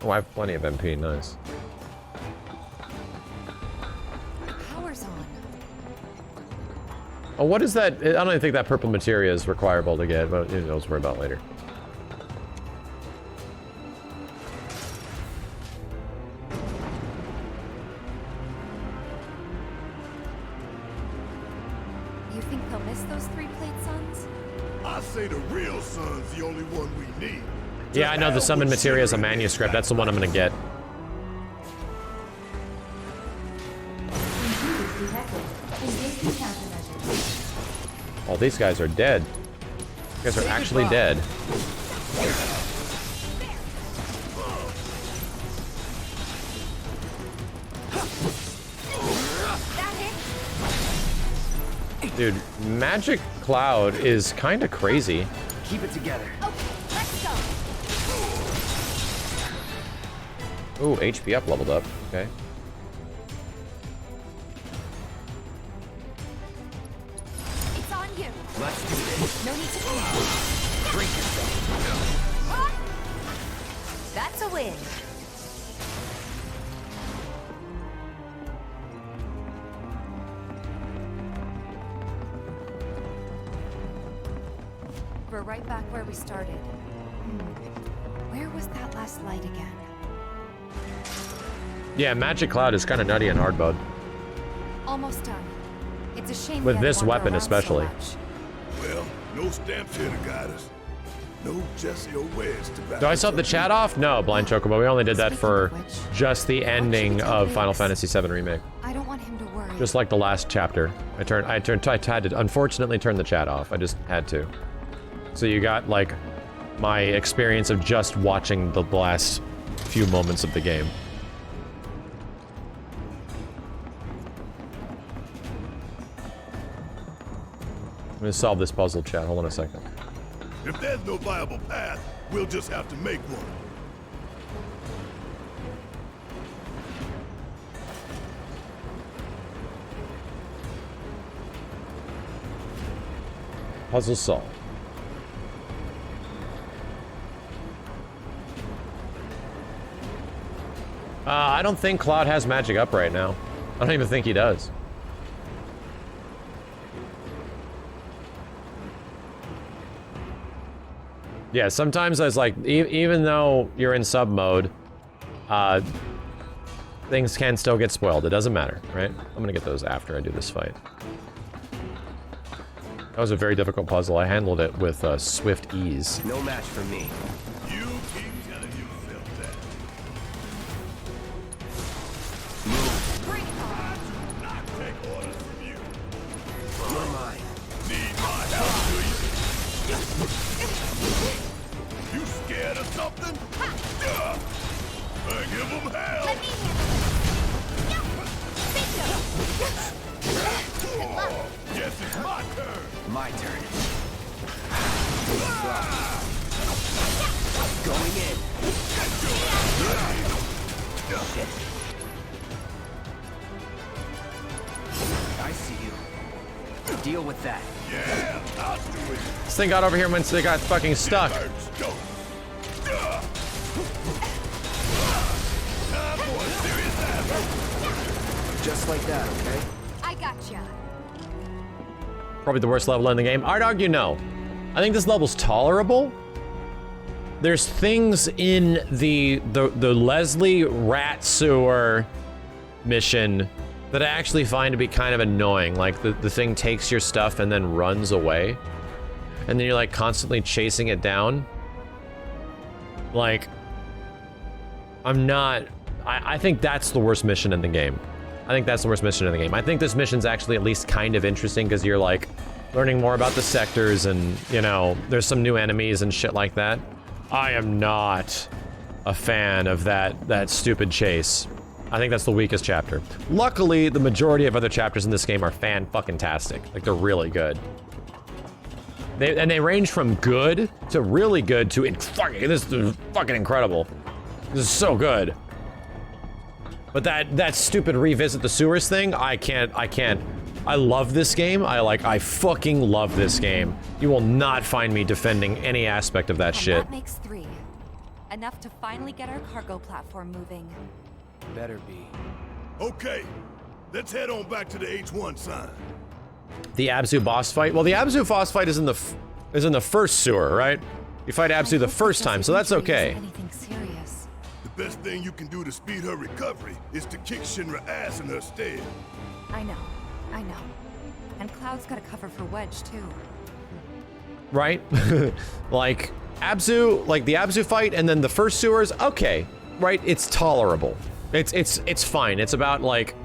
Oh, I have plenty of MP, nice. Power's on. Oh, what is that? I don't even think that purple materia is requireable to get, but we'll worry about later. You think they'll miss those 3-plate suns? I say the real sun's the only one we need. Yeah, I know the summon materia is a manuscript. That's the one I'm gonna get. Intruders detected. Engaging countermeasures. Oh, these guys are dead. These guys are actually dead. Dude, Magic Cloud is kind of crazy. Keep it together. Okay, let's go. Ooh, HP up leveled up. Okay. It's on you. Let's do this. No need to panic. Drink yourself. Ah! That's a win. We're right back where we started. Where was that last light again? Yeah, Magic Cloud is kind of nutty and hard mode. Almost done. It's a shame With we had to this wander weapon around so especially. much. Well, no stamps here to guide us. No Jesse or Wedge to back Do I us still have the up. chat off? No, Blind Chocobo. We only did that for Speaking of which, just the ending of Final Fantasy VII Remake. I don't want him to worry. Just like the last chapter. I had to unfortunately turn the chat off. I just had to. So you got like my experience of just watching the last few moments of the game. I'm gonna solve this puzzle, chat. Hold on a second. If there's no viable path, we'll just have to make one. Puzzle solved. I don't think Cloud has magic up right now. I don't even think he does. Yeah, sometimes I was like, even though you're in sub mode, things can still get spoiled. It doesn't matter, right? I'm gonna get those after I do this fight. That was a very difficult puzzle. I handled it with swift ease. No match for me. You keep telling yourself that. Bring it on. I do not take orders from you. You're mine. Need my help, do you? You scared of something? Give them hell! Let me handle Oh, yes, it's my turn! My turn. Going in. Shit. I see you. Deal with that. Yeah, I'll do it. This thing got over here once they got fucking stuck. Hurts, go. Time for a serious battle. Just like that, okay? I gotcha. Probably the worst level in the game. I'd argue no. I think this level's tolerable. There's things in the Leslie rat sewer mission that I actually find to be kind of annoying. Like the thing takes your stuff and then runs away. And then you're like constantly chasing it down. Like, I think that's the worst mission in the game. I think that's the worst mission in the game. I think this mission's actually at least kind of interesting because you're like learning more about the sectors and, you know, there's some new enemies and shit like that. I am not a fan of that stupid chase. I think that's the weakest chapter. Luckily, the majority of other chapters in this game are fan-fucking-tastic. Like, they're really good. They range from good to really good to this is fucking incredible. This is so good. But that stupid revisit the sewers thing, I can't I love this game. I fucking love this game. You will not find me defending any aspect of that And shit. that makes 3. Enough to finally get our cargo platform moving. Better be. Okay, let's head on back to the H1 sign. The Abzu boss fight? Well, the Abzu boss fight is in the first sewer, right? You fight Abzu the first time, so that's okay. Anything serious. The best thing you can do to speed her recovery is to kick Shinra ass in her stead. I know. And Cloud's got a cover for Wedge, too. Right? Like, Abzu, like the Abzu fight and then the first sewers, okay. Right? It's tolerable. It's fine. It's about, like,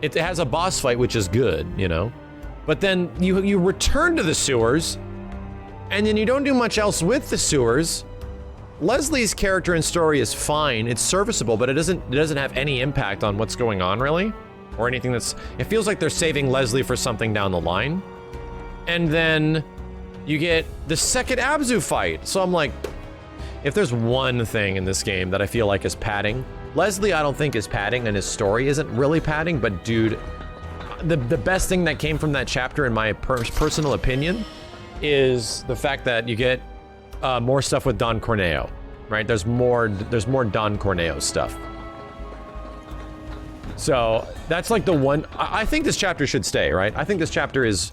it has a boss fight, which is good, you know? But then you return to the sewers, and then you don't do much else with the sewers. Leslie's character and story is fine. It's serviceable, but it doesn't have any impact on what's going on, really. Or anything it feels like they're saving Leslie for something down the line. And then you get the second Abzu fight. So I'm like, if there's one thing in this game that I feel like is padding, Leslie I don't think is padding, and his story isn't really padding, but dude, the best thing that came from that chapter, in my personal opinion, is the fact that you get more stuff with Don Corneo, right? There's more Don Corneo stuff. So that's like the one. I think this chapter should stay, right? I think this chapter is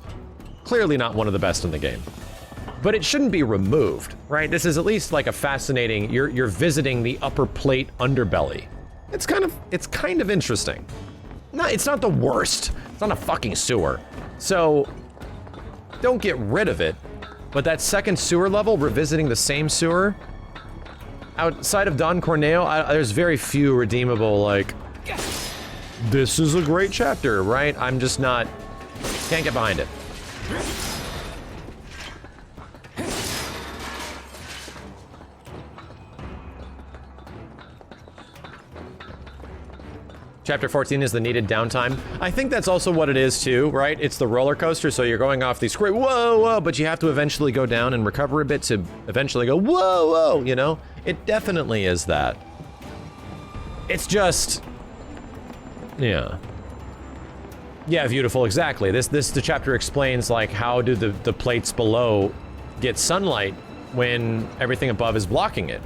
clearly not one of the best in the game, but it shouldn't be removed, right? This is at least like a fascinating. You're visiting the upper plate underbelly. It's kind of interesting. No, it's not the worst. It's not a fucking sewer. So don't get rid of it. But that second sewer level, revisiting the same sewer, outside of Don Corneo, there's very few redeemable, like, this is a great chapter, right? I'm just not, can't get behind it. Chapter 14 is the needed downtime. I think that's also what it is too, right? It's the roller coaster, so you're going off these great whoa, but you have to eventually go down and recover a bit to eventually go whoa, you know? It definitely is that. It's just, yeah. Yeah, beautiful, exactly. The chapter explains, like, how do the plates below get sunlight when everything above is blocking it,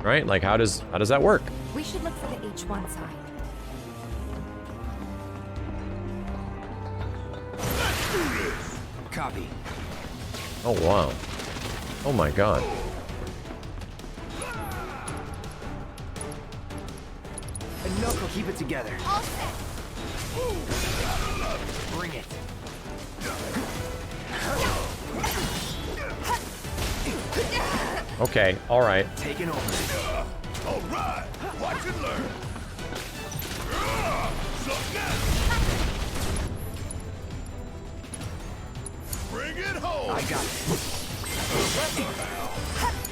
right? Like, how does that work? We should look for the H1 sign. Copy. Oh, wow. Oh my god. And Milk will keep it together. All set. Bring it. Okay, alright. Taking over. All right, watch and learn. Bring it home. I got it.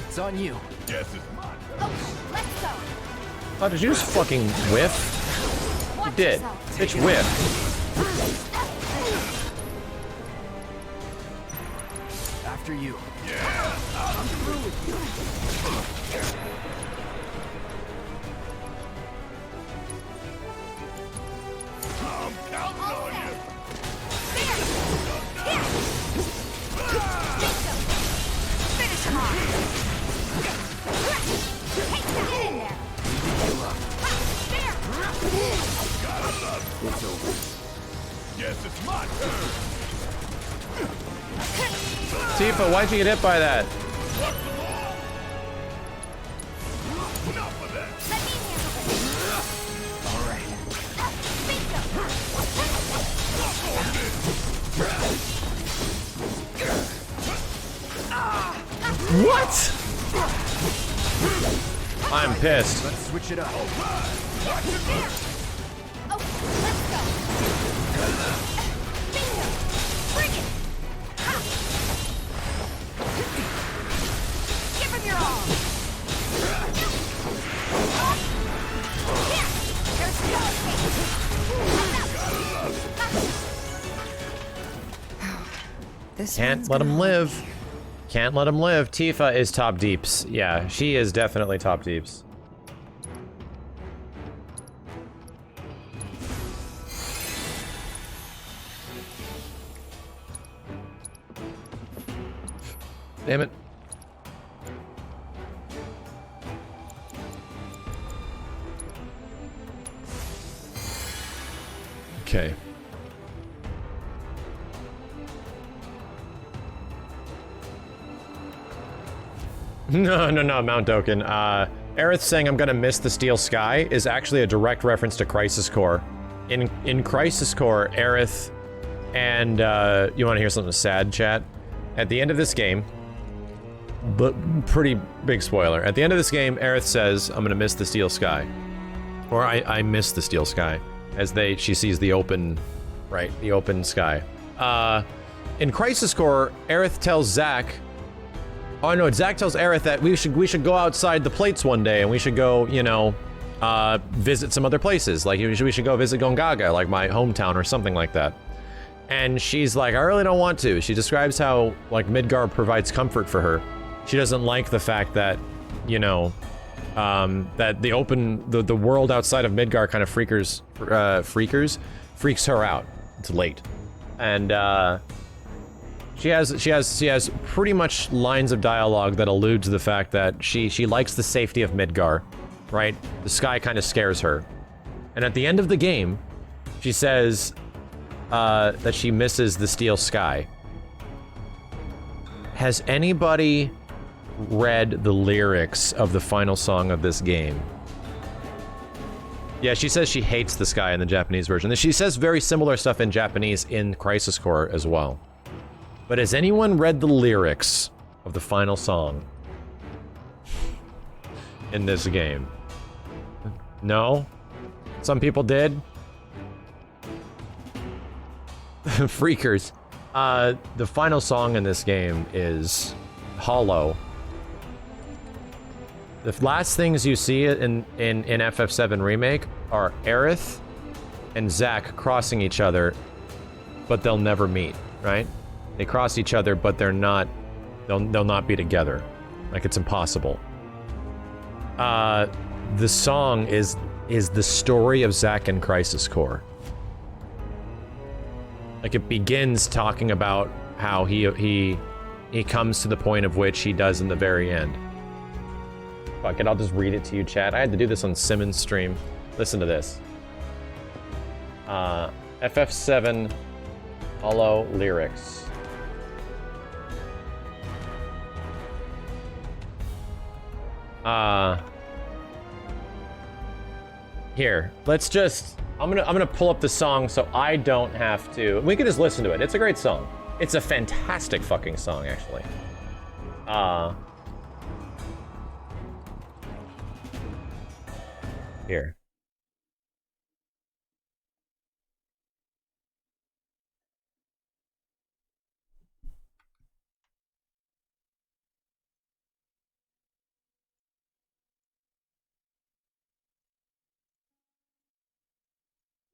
It's on you. Guess it's mine. Okay, let's go. Oh, did you just fucking whiff? You did. Bitch whiff. After you. I'm through with you. I'm counting on you. Finish him off. Get in there. It's over. Guess it's my turn. Tifa, why'd you get hit by that? Enough of that. Let me handle it. All right. What? I'm pissed. Let's switch it up. Okay, let's go. Bingo. Bring it. Ha. Give him your all. Here. Here's your This Can't one's let him gonna live. hurt me. Can't let him live. Tifa is top deeps. Yeah, she is definitely top deeps. Damn it. Okay. No, Mount Doken. Aerith saying I'm gonna miss the Steel Sky is actually a direct reference to Crisis Core. In Crisis Core, Aerith and, you wanna hear something sad, chat? At the end of this game, but pretty big spoiler, at the end of this game, Aerith says, I'm gonna miss the Steel Sky. Or I miss the Steel Sky. As she sees the open, right, the open sky. In Crisis Core, Aerith tells Zack, oh no, Zack tells Aerith that we should go outside the plates one day and we should go, you know, visit some other places. Like, we should go visit Gongaga, like my hometown or something like that. And she's like, I really don't want to. She describes how, like, Midgar provides comfort for her. She doesn't like the fact that, you know, that the world outside of Midgar kind of freaks her out. It's late. And, she has pretty much lines of dialogue that allude to the fact that she likes the safety of Midgar, right? The sky kind of scares her. And at the end of the game, she says, that she misses the Steel Sky. Has anybody read the lyrics of the final song of this game? Yeah, she says she hates the sky in the Japanese version. And she says very similar stuff in Japanese in Crisis Core as well. But has anyone read the lyrics of the final song in this game? No? Some people did? Freakers. The final song in this game is Hollow. The last things you see in FF7 Remake are Aerith and Zack crossing each other, but they'll never meet, right? They cross each other, but they'll not be together. Like, it's impossible. The song is the story of Zack and Crisis Core. Like, it begins talking about how he comes to the point of which he does in the very end. Fuck it, I'll just read it to you, chat. I had to do this on Simmons' stream. Listen to this. FF7 Hollow lyrics. Here, let's just... I'm gonna pull up the song so I don't have to... We can just listen to it. It's a great song. It's a fantastic fucking song, actually. Here.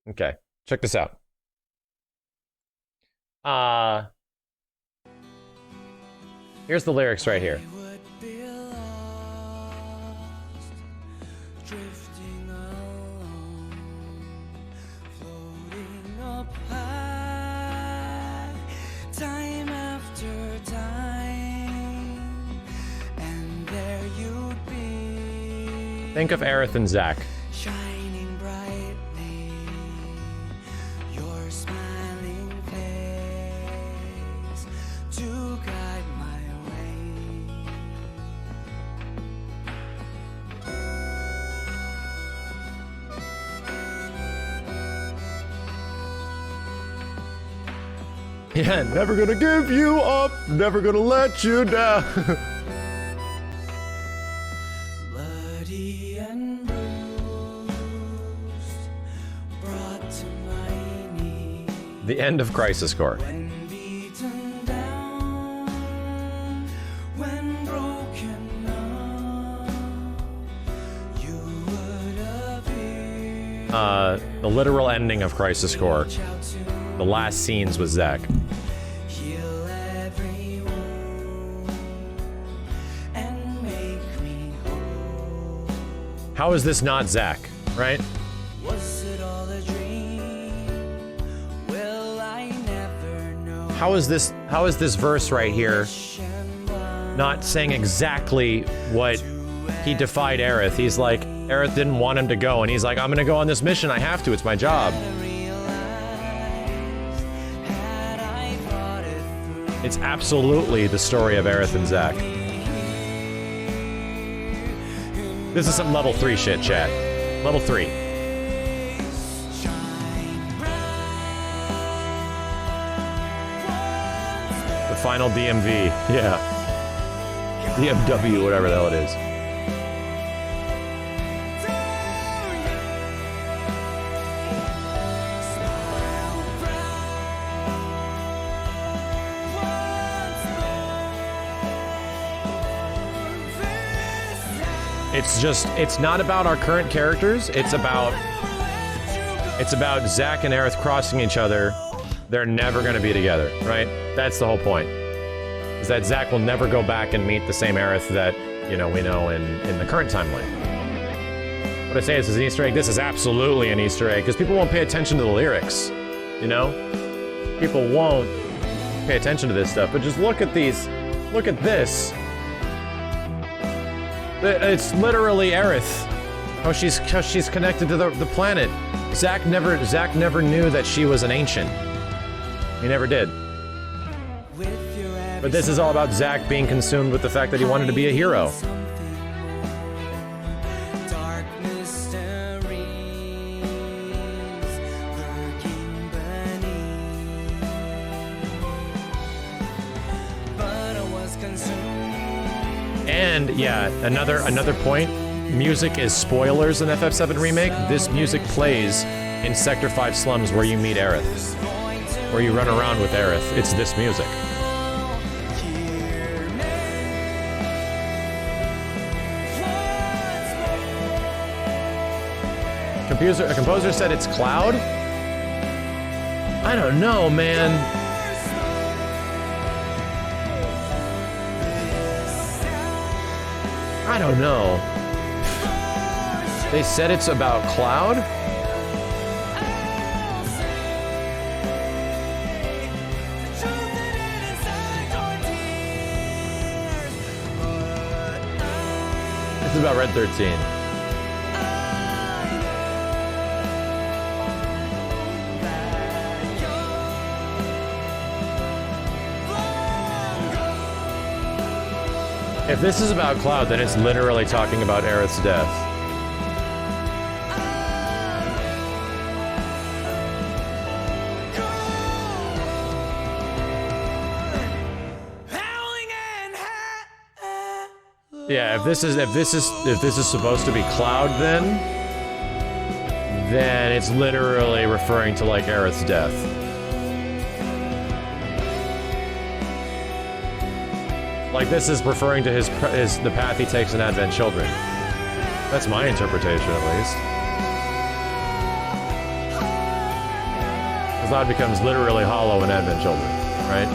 Okay, check this out. Here's the lyrics right here. Think of Aerith and Zack. Shining brightly, your smiling face to guide my way. Yeah, never gonna give you up, never gonna let you down. Bloody and bruised, brought to my knees. The end of Crisis Core. When beaten down, when broken up, you would appear. The literal ending of Crisis Core. The last scenes with Zack. Heal every wound and make me whole. How is this not Zack, right? Was it all a dream? Will I never know? How is this verse right here Flesh and blood, not saying exactly what he defied Aerith. He's like, Aerith didn't want him to go, and he's like, I'm gonna go on this mission, I have to, it's my job. It's absolutely the story of Aerith and Zack. This is some level 3 shit, chat. Level 3. The final DMV, yeah. DMW, whatever the hell it is. It's just, it's not about our current characters, it's about Zack and Aerith crossing each other. They're never gonna be together, right? That's the whole point. Is that Zack will never go back and meet the same Aerith that, you know, we know in the current timeline. What I say is an Easter egg, this is absolutely an Easter egg, because people won't pay attention to the lyrics, you know? People won't pay attention to this stuff, but just look at these, look at this. It's literally Aerith. How she's connected to the planet. Zack never knew that she was an ancient. He never did. But this is all about Zack being consumed with the fact that he wanted to be a hero. And yeah, another point, music is spoilers in FF7 Remake. This music plays in Sector 5 slums where you meet Aerith. Where you run around with Aerith. It's this music. A composer said it's Cloud? I don't know, man. I don't know. They said it's about Cloud? It's about Red 13. If this is about Cloud, then it's literally talking about Aerith's death. Yeah, if this is supposed to be Cloud, then it's literally referring to like Aerith's death. Like this is referring to the path he takes in Advent Children. That's my interpretation, at least. Cloud becomes literally hollow in Advent Children, right?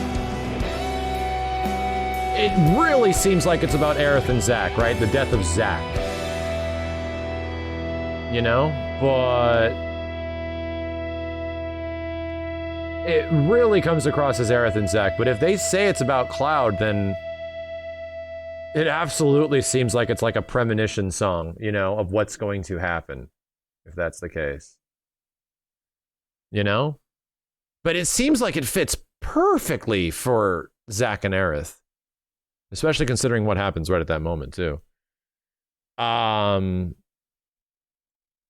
It really seems like it's about Aerith and Zack, right? The death of Zack. You know? But it really comes across as Aerith and Zack. But if they say it's about Cloud, then it absolutely seems like it's like a premonition song, you know, of what's going to happen, if that's the case. You know? But it seems like it fits perfectly for Zack and Aerith. Especially considering what happens right at that moment, too. Yeah,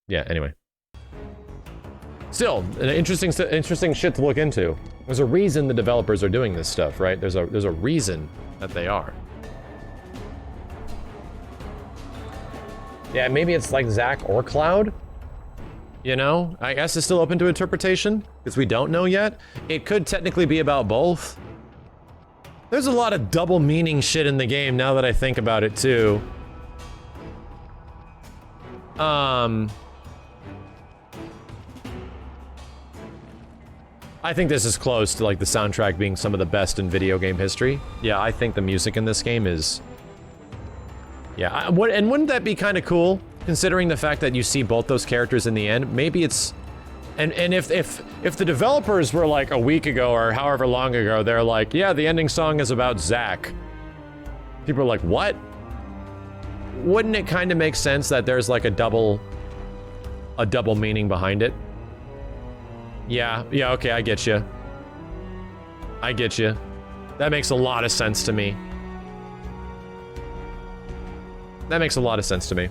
anyway. Still, an interesting shit to look into. There's a reason the developers are doing this stuff, right? There's a reason that they are. Yeah, maybe it's like Zack or Cloud. You know? I guess it's still open to interpretation, because we don't know yet. It could technically be about both. There's a lot of double meaning shit in the game now that I think about it too. I think this is close to like the soundtrack being some of the best in video game history. Yeah, I think the music in this game is... Yeah, and wouldn't that be kind of cool? Considering the fact that you see both those characters in the end, maybe it's... And if the developers were like a week ago or however long ago, they're like, yeah, the ending song is about Zack. People are like, what? Wouldn't it kind of make sense that there's like a double meaning behind it? Yeah, okay, I get you. I get you. That makes a lot of sense to me. That makes a lot of sense to me.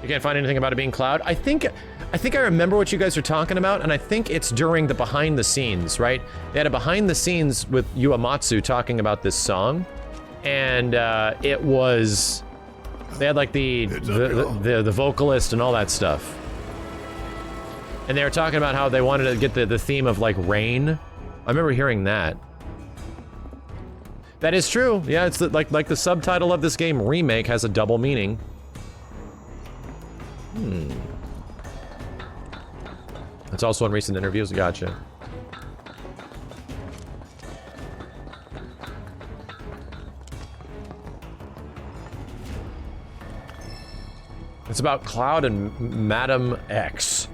You can't find anything about it being Cloud? I think I remember what you guys are talking about, and I think it's during the behind the scenes, right? They had a behind the scenes with Uematsu talking about this song, and it was... They had like the vocalist and all that stuff. And they were talking about how they wanted to get the theme of like rain. I remember hearing that. That is true. Yeah, it's like the subtitle of this game, Remake, has a double meaning. It's also in recent interviews. Gotcha. It's about Cloud and Madam X.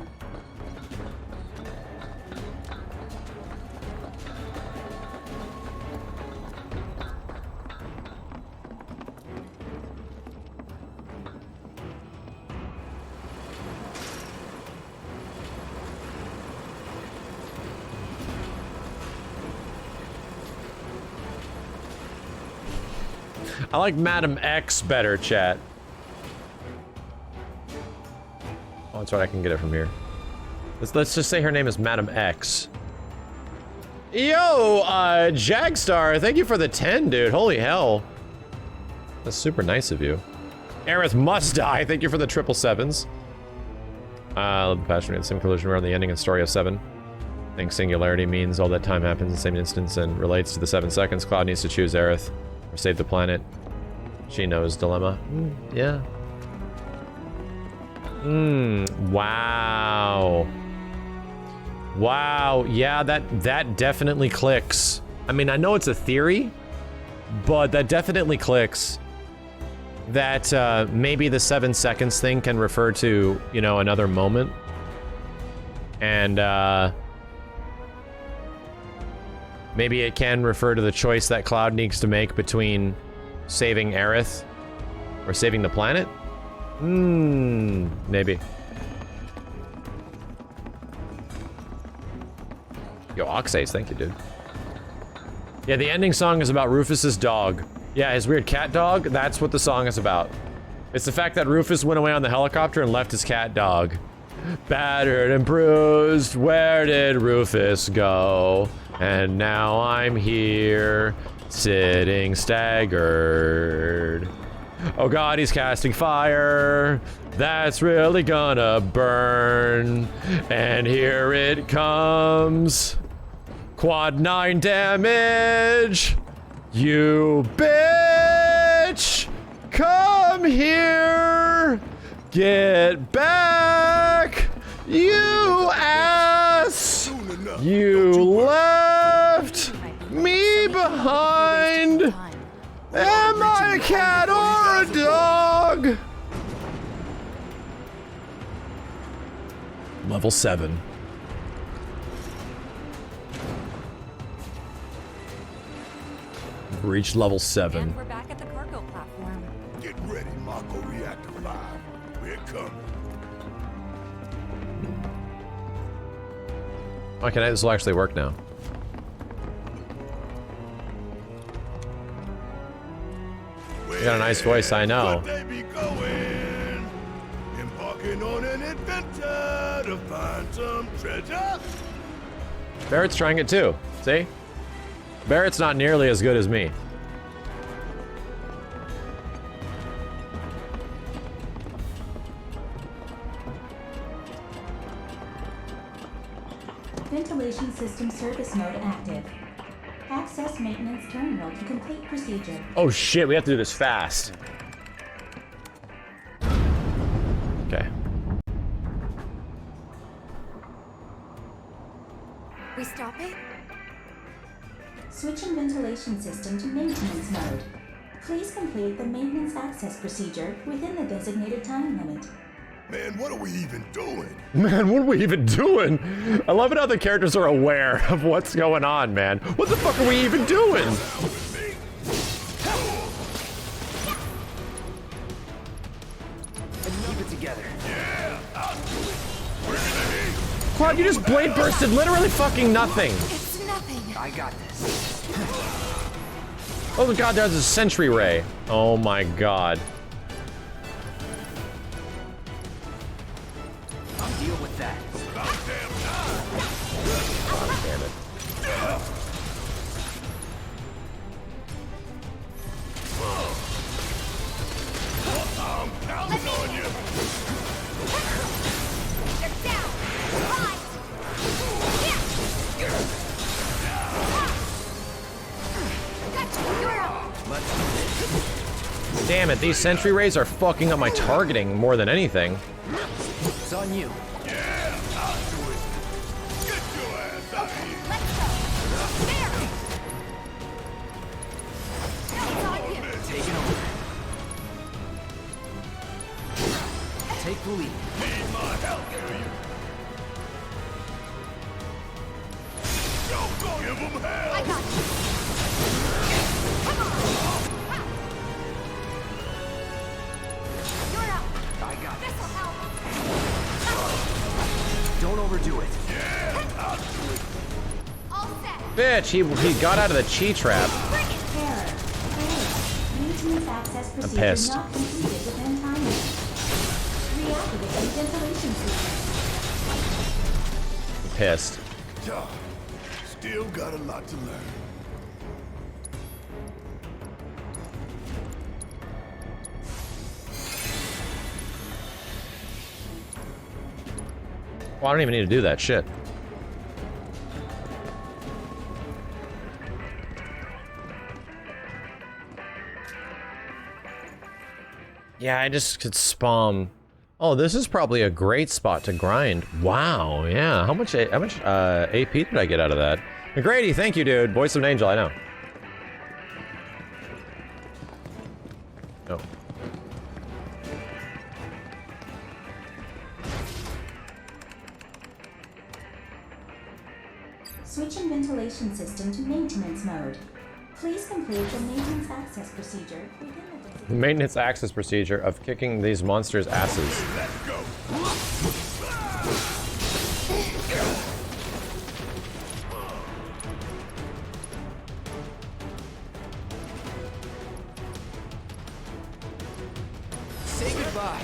I like Madam X better, chat. Oh, that's right, I can get it from here. Let's just say her name is Madam X. Yo, Jagstar, thank you for the 10, dude. Holy hell. That's super nice of you. Aerith must die. Thank you for the 777s. The passionate sim collision around the ending and story of 7. I think singularity means all that time happens in the same instance and relates to the 7 seconds. Cloud needs to choose Aerith or save the planet. She knows dilemma. Yeah. Wow. Wow, yeah, that definitely clicks. I mean, I know it's a theory, but that definitely clicks. That maybe the 7 seconds thing can refer to, you know, another moment. And maybe it can refer to the choice that Cloud needs to make between saving Aerith or saving the planet. Maybe. Yo, Oxace, thank you, dude. Yeah, the ending song is about Rufus's dog. Yeah, his weird cat dog, that's what the song is about. It's the fact that Rufus went away on the helicopter and left his cat dog. Battered and bruised, where did Rufus go? And now I'm here, sitting staggered. Oh god, he's casting fire. That's really gonna burn. And here it comes. Quad 9 damage. You bitch! Come here! Get back! You ass! You left me behind! Am I a cat or a dog? Level 7. Reached level 7. And we're back at the cargo platform. Get ready, Mako Reactor 5. We're coming. Okay, this will actually work now. You got a nice voice, I know. They be going, embarking on an adventure to find some treasure. Barrett's trying it too. See? Barrett's not nearly as good as me. Ventilation system service mode active. Access maintenance terminal to complete procedure. Oh shit, we have to do this fast. Okay. We stop it? Switching ventilation system to maintenance mode. Please complete the maintenance access procedure within the designated time limit. Man, what are we even doing? Man, what are we even doing? I love it how the characters are aware of what's going on, man. What the fuck are we even doing? Keep it together. Yeah, I'll do it. Bring it to me. Cloud, you just blade bursted literally fucking nothing. It's nothing. I got this. Oh my god, there's a sentry ray. Oh my god. I'll deal with that. About damn time. God damn it. I'm counting on you. They're down! Right! Gotcha! You're up! Let's do this. Damn it, these sentry rays are fucking up my targeting more than anything. It's on you. Yeah, I'll do it. Get your ass out of here. Let's go! There! Now it's on you! Taking over. Take the lead. Need my help, do you? Don't give them hell. I got you! Come on! You're up! I got this. This'll help! Don't overdo it. Yeah, I'll do it. All set! Bitch, he got out of the chi trap. Bring it! Error. Maintenance access procedure pissed. not completed within time limit. Reactivating ventilation system. I'm pissed. Yeah, still got a lot to learn. Well, I don't even need to do that shit. Yeah, I just could spam. Oh, this is probably a great spot to grind. Wow, yeah. How much AP did I get out of that? McGrady, thank you, dude. Voice of an angel, I know. Oh. Switching ventilation system to maintenance mode. Please complete the maintenance access procedure within the The maintenance access procedure of kicking these monsters' asses. Let's go. Say goodbye.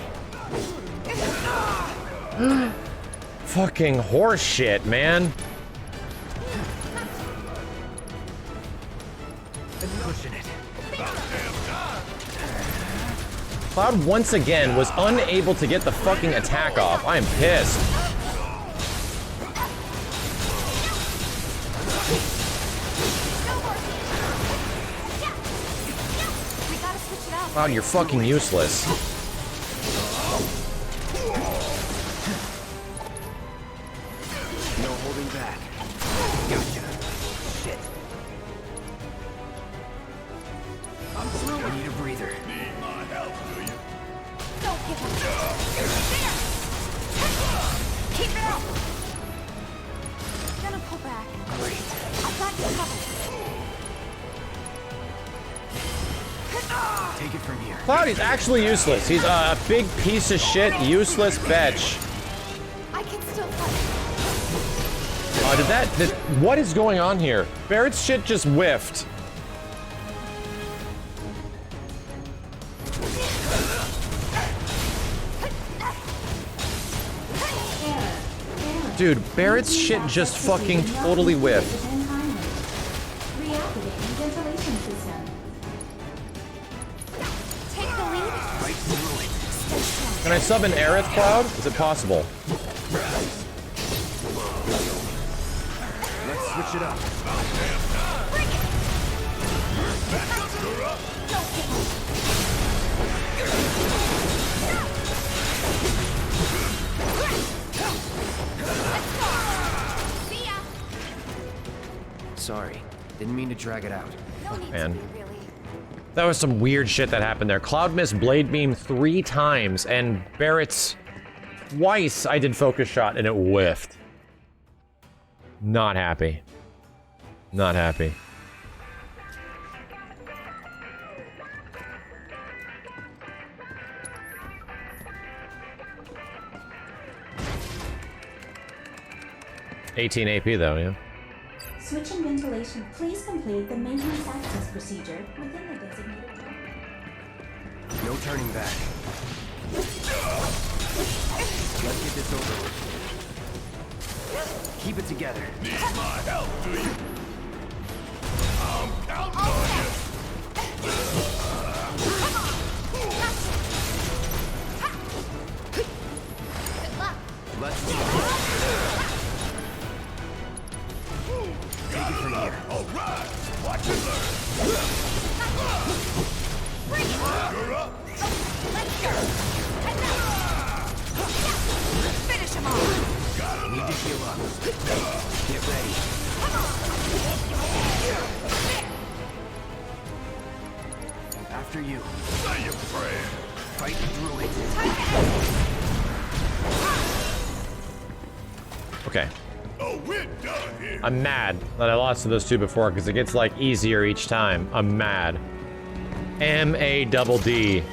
Fucking horse shit, man. Pushing it. Cloud once again was unable to get the fucking attack off. I am pissed. We gotta switch it out! Cloud, you're fucking useless. No holding back. Gotcha. Shit. I'm through. I need a breather. Need my help, do you? Don't give up! There! Keep it up! Gonna pull back. Great. I've got you covered! Take it from here. Cloud, he's actually useless. He's a big piece of shit, useless bitch. I can still fight! What is going on here? Barrett's shit just whiffed. Dude, Barrett's shit just fucking totally whiffed. within time limit. Reactivating ventilation system. Take the lead! Right through it. Stay strong! Can I sub an Aerith, Cloud? Is it possible? Let's switch it up. Bring it! Don't give up! See ya! Sorry. Didn't mean to drag it out. No need man. to be, really. That was some weird shit that happened there. Cloud missed Blade Beam 3 times, and Barrett's Twice I did focus shot and it whiffed. Not happy. Not happy. $18 AP though, yeah. Switching ventilation. Please complete the maintenance access procedure within the designated time. No turning back. Let's get this over with. Keep it together. Need my help, do you? I'm counting on you. Let's do it. Take it from here. All right, watch and learn. You're up. Let's go. Finish him off. Need to heal up. Get ready. After you. Say your prayer. Fight through it. Okay. Oh, we're done here. I'm mad that I lost to those two before because it gets like easier each time. I'm mad. M-A-double-D.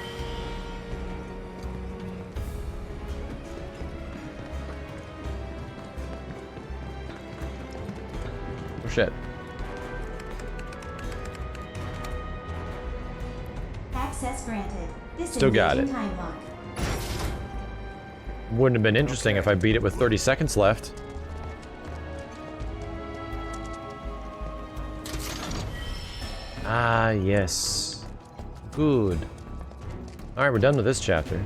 Oh shit. Access granted. Still got it. Time lock. Wouldn't have been interesting if I beat it with 30 seconds left. Ah, yes. Good. Alright, we're done with this chapter.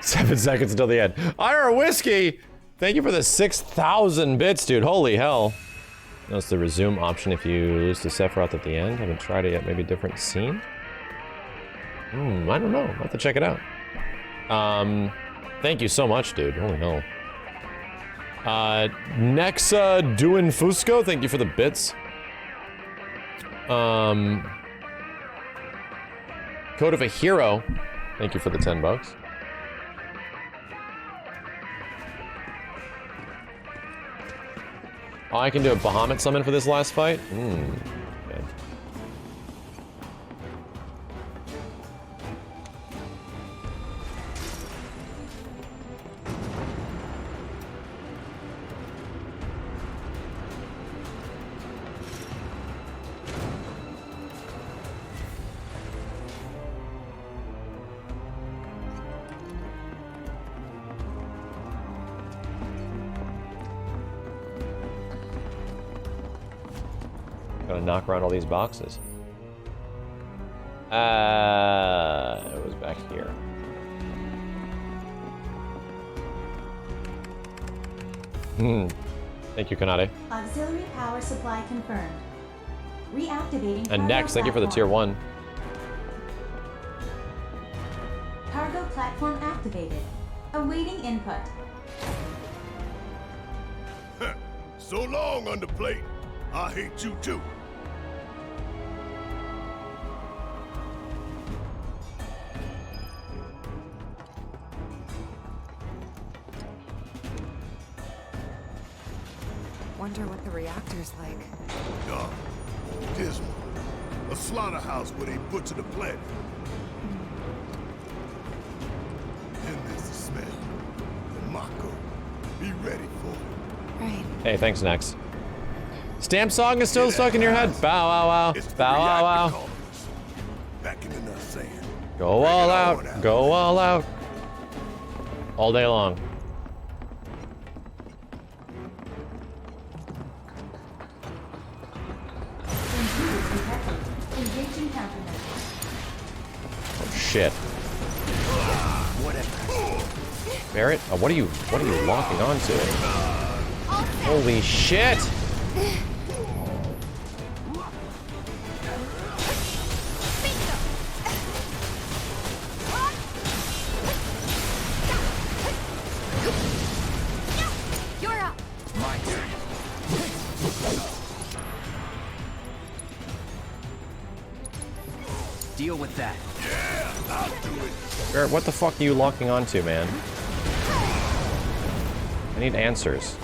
Seven seconds until the end. IR Whiskey! Thank you for the 6,000 bits, dude. Holy hell. Notice the resume option if you lose to Sephiroth at the end. Haven't tried it yet. Maybe a different scene? I don't know. I'll have to check it out. Thank you so much, dude. Holy hell. Nexa Duin Fusco, thank you for the bits. Code of a Hero, thank you for the 10 bucks. Oh, I can do a Bahamut summon for this last fight? Okay. Gotta knock around all these boxes. It was back here. Thank you, Kanade. Auxiliary power supply confirmed. Reactivating. And next, thank you for the tier 1. Cargo platform activated. Awaiting input. So long, Underplate. I hate you too. Wonder what the reactor's like. Dark, dismal. A slaughterhouse where they butcher the planet. And there's the smell. The Mako. Be ready for it. Right. Hey, thanks, Nex. Stamp song is still stuck in your head? Bow wow wow. It's the Bow wow wow. reactor colonies. Back in the nut sand. Go all out. Go all out. All day long. Engaging countermeasures. Oh shit. Barrett, what are you locking onto? Holy shit! You're up. My turn. deal with that. Yeah, I'll do it. Barrett, what the fuck are you locking onto, man? I need answers.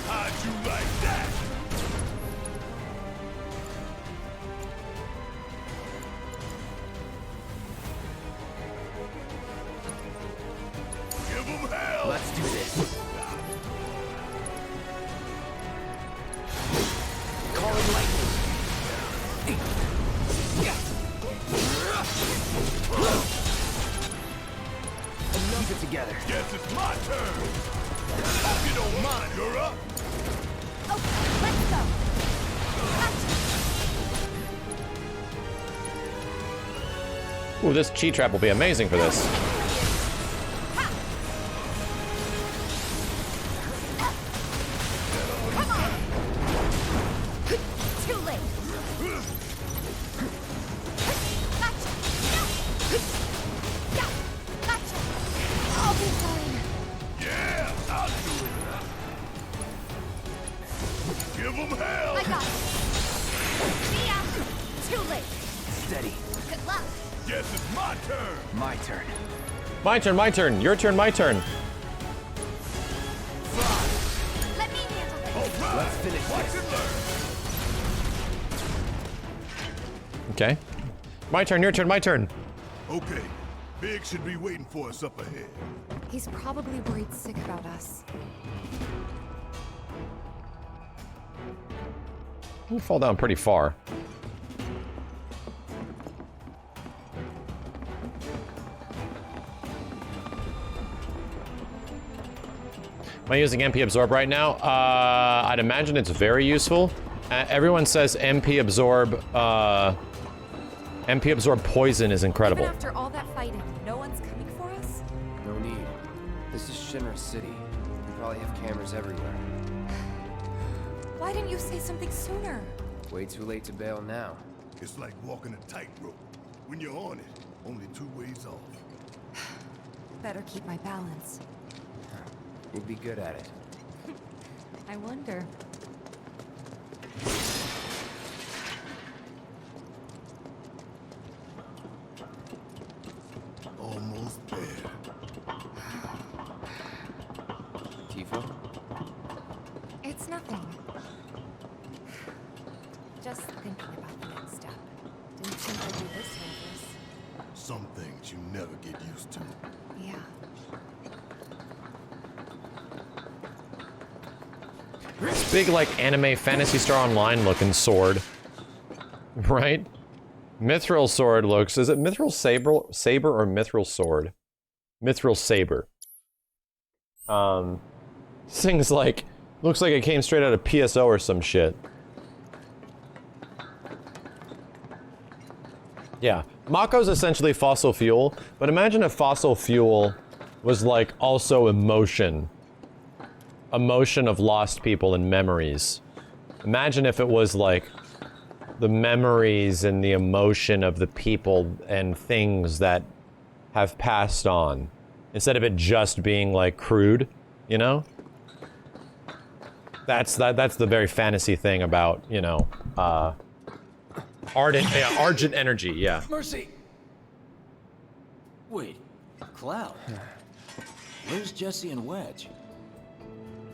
How'd you like that? Give him hell. Let's do this. Call it lightning. Keep it together. Guess it's my turn. Hope you don't mind, you're up. Okay, let's go. Ooh, this chi trap will be amazing for this. Come on. Too late. Gotcha. Yeah. Gotcha. I'll be fine. Yeah, I'll do it. Give him hell. I got it. See ya. Too late. Steady. Good luck. Guess it's my turn. My turn. My turn, my turn. Your turn, my turn. Let me handle this. All right. Let's finish Watch this. and learn. Okay. My turn, your turn, my turn. Okay, Big should be waiting for us up ahead. He's probably worried sick about us. You fall down pretty far. Am I using MP Absorb right now? I'd imagine it's very useful. Everyone says MP Absorb poison is incredible. Even after all that fighting, no one's coming for us? No need. This is Shinra City. We probably have cameras everywhere. Why didn't you say something sooner? Way too late to bail now. It's like walking a tightrope. When you're on it, only 2 ways off. Better keep my balance. You'd be good at it. I wonder. Almost there. Tifa? It's nothing. Just thinking about the next step. Didn't think I'd be this nervous. Some things you never get used to. Yeah. This big, like, anime Phantasy Star Online looking sword. Right? Mithril sword looks... Is it Mithril saber or Mithril sword? Mithril saber. This thing's like... Looks like it came straight out of PSO or some shit. Yeah. Mako's essentially fossil fuel, but imagine if fossil fuel was, like, also emotion. Emotion of lost people and memories. Imagine if it was like the memories and the emotion of the people and things that have passed on, instead of it just being like crude, you know? That's the very fantasy thing about, you know, Argent energy, yeah. Mercy! Wait, Cloud. Where's Jesse and Wedge?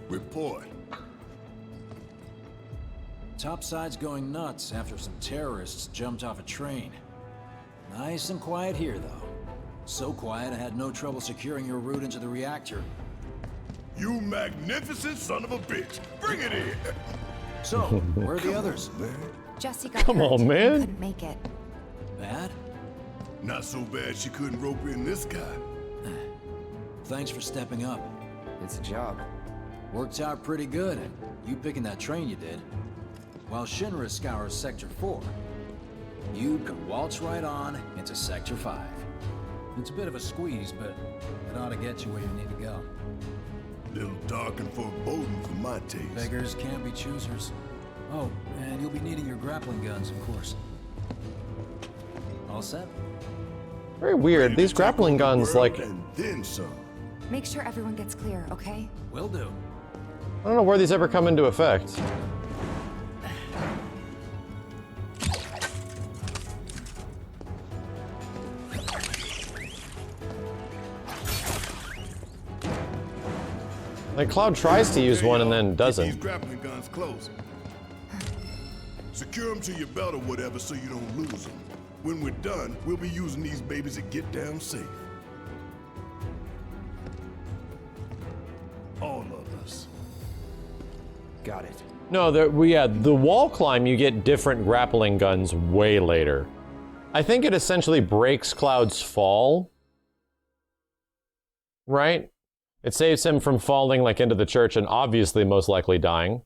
Report. Topside's going nuts after some terrorists jumped off a train. Nice and quiet here, though. So quiet I had no trouble securing your route into the reactor. You magnificent son of a bitch! Bring it in! So, where are the others? Jesse got Come hurt on, and man. couldn't make it. Bad? Not so bad she couldn't rope in this guy. Thanks for stepping up. It's a job. Worked out pretty good, you picking that train you did. While Shinra scours Sector 4, you can waltz right on into Sector 5. It's a bit of a squeeze, but it ought to get you where you need to go. Little dark and foreboding for my taste. Beggars can't be choosers. Oh, and you'll be needing your grappling guns, of course. All set? Very weird. These grappling guns, like, I And then some. Make sure everyone gets clear, okay? Will do. don't know where these ever come into effect. Like, Cloud tries to use one and then Get doesn't. these grappling guns close. Secure them to your belt or whatever so you don't lose them. When we're done, we'll be using these babies to get down safe. All of us. Got it. No, the wall climb, you get different grappling guns way later. I think it essentially breaks Cloud's fall. Right? It saves him from falling like into the church and obviously most likely dying.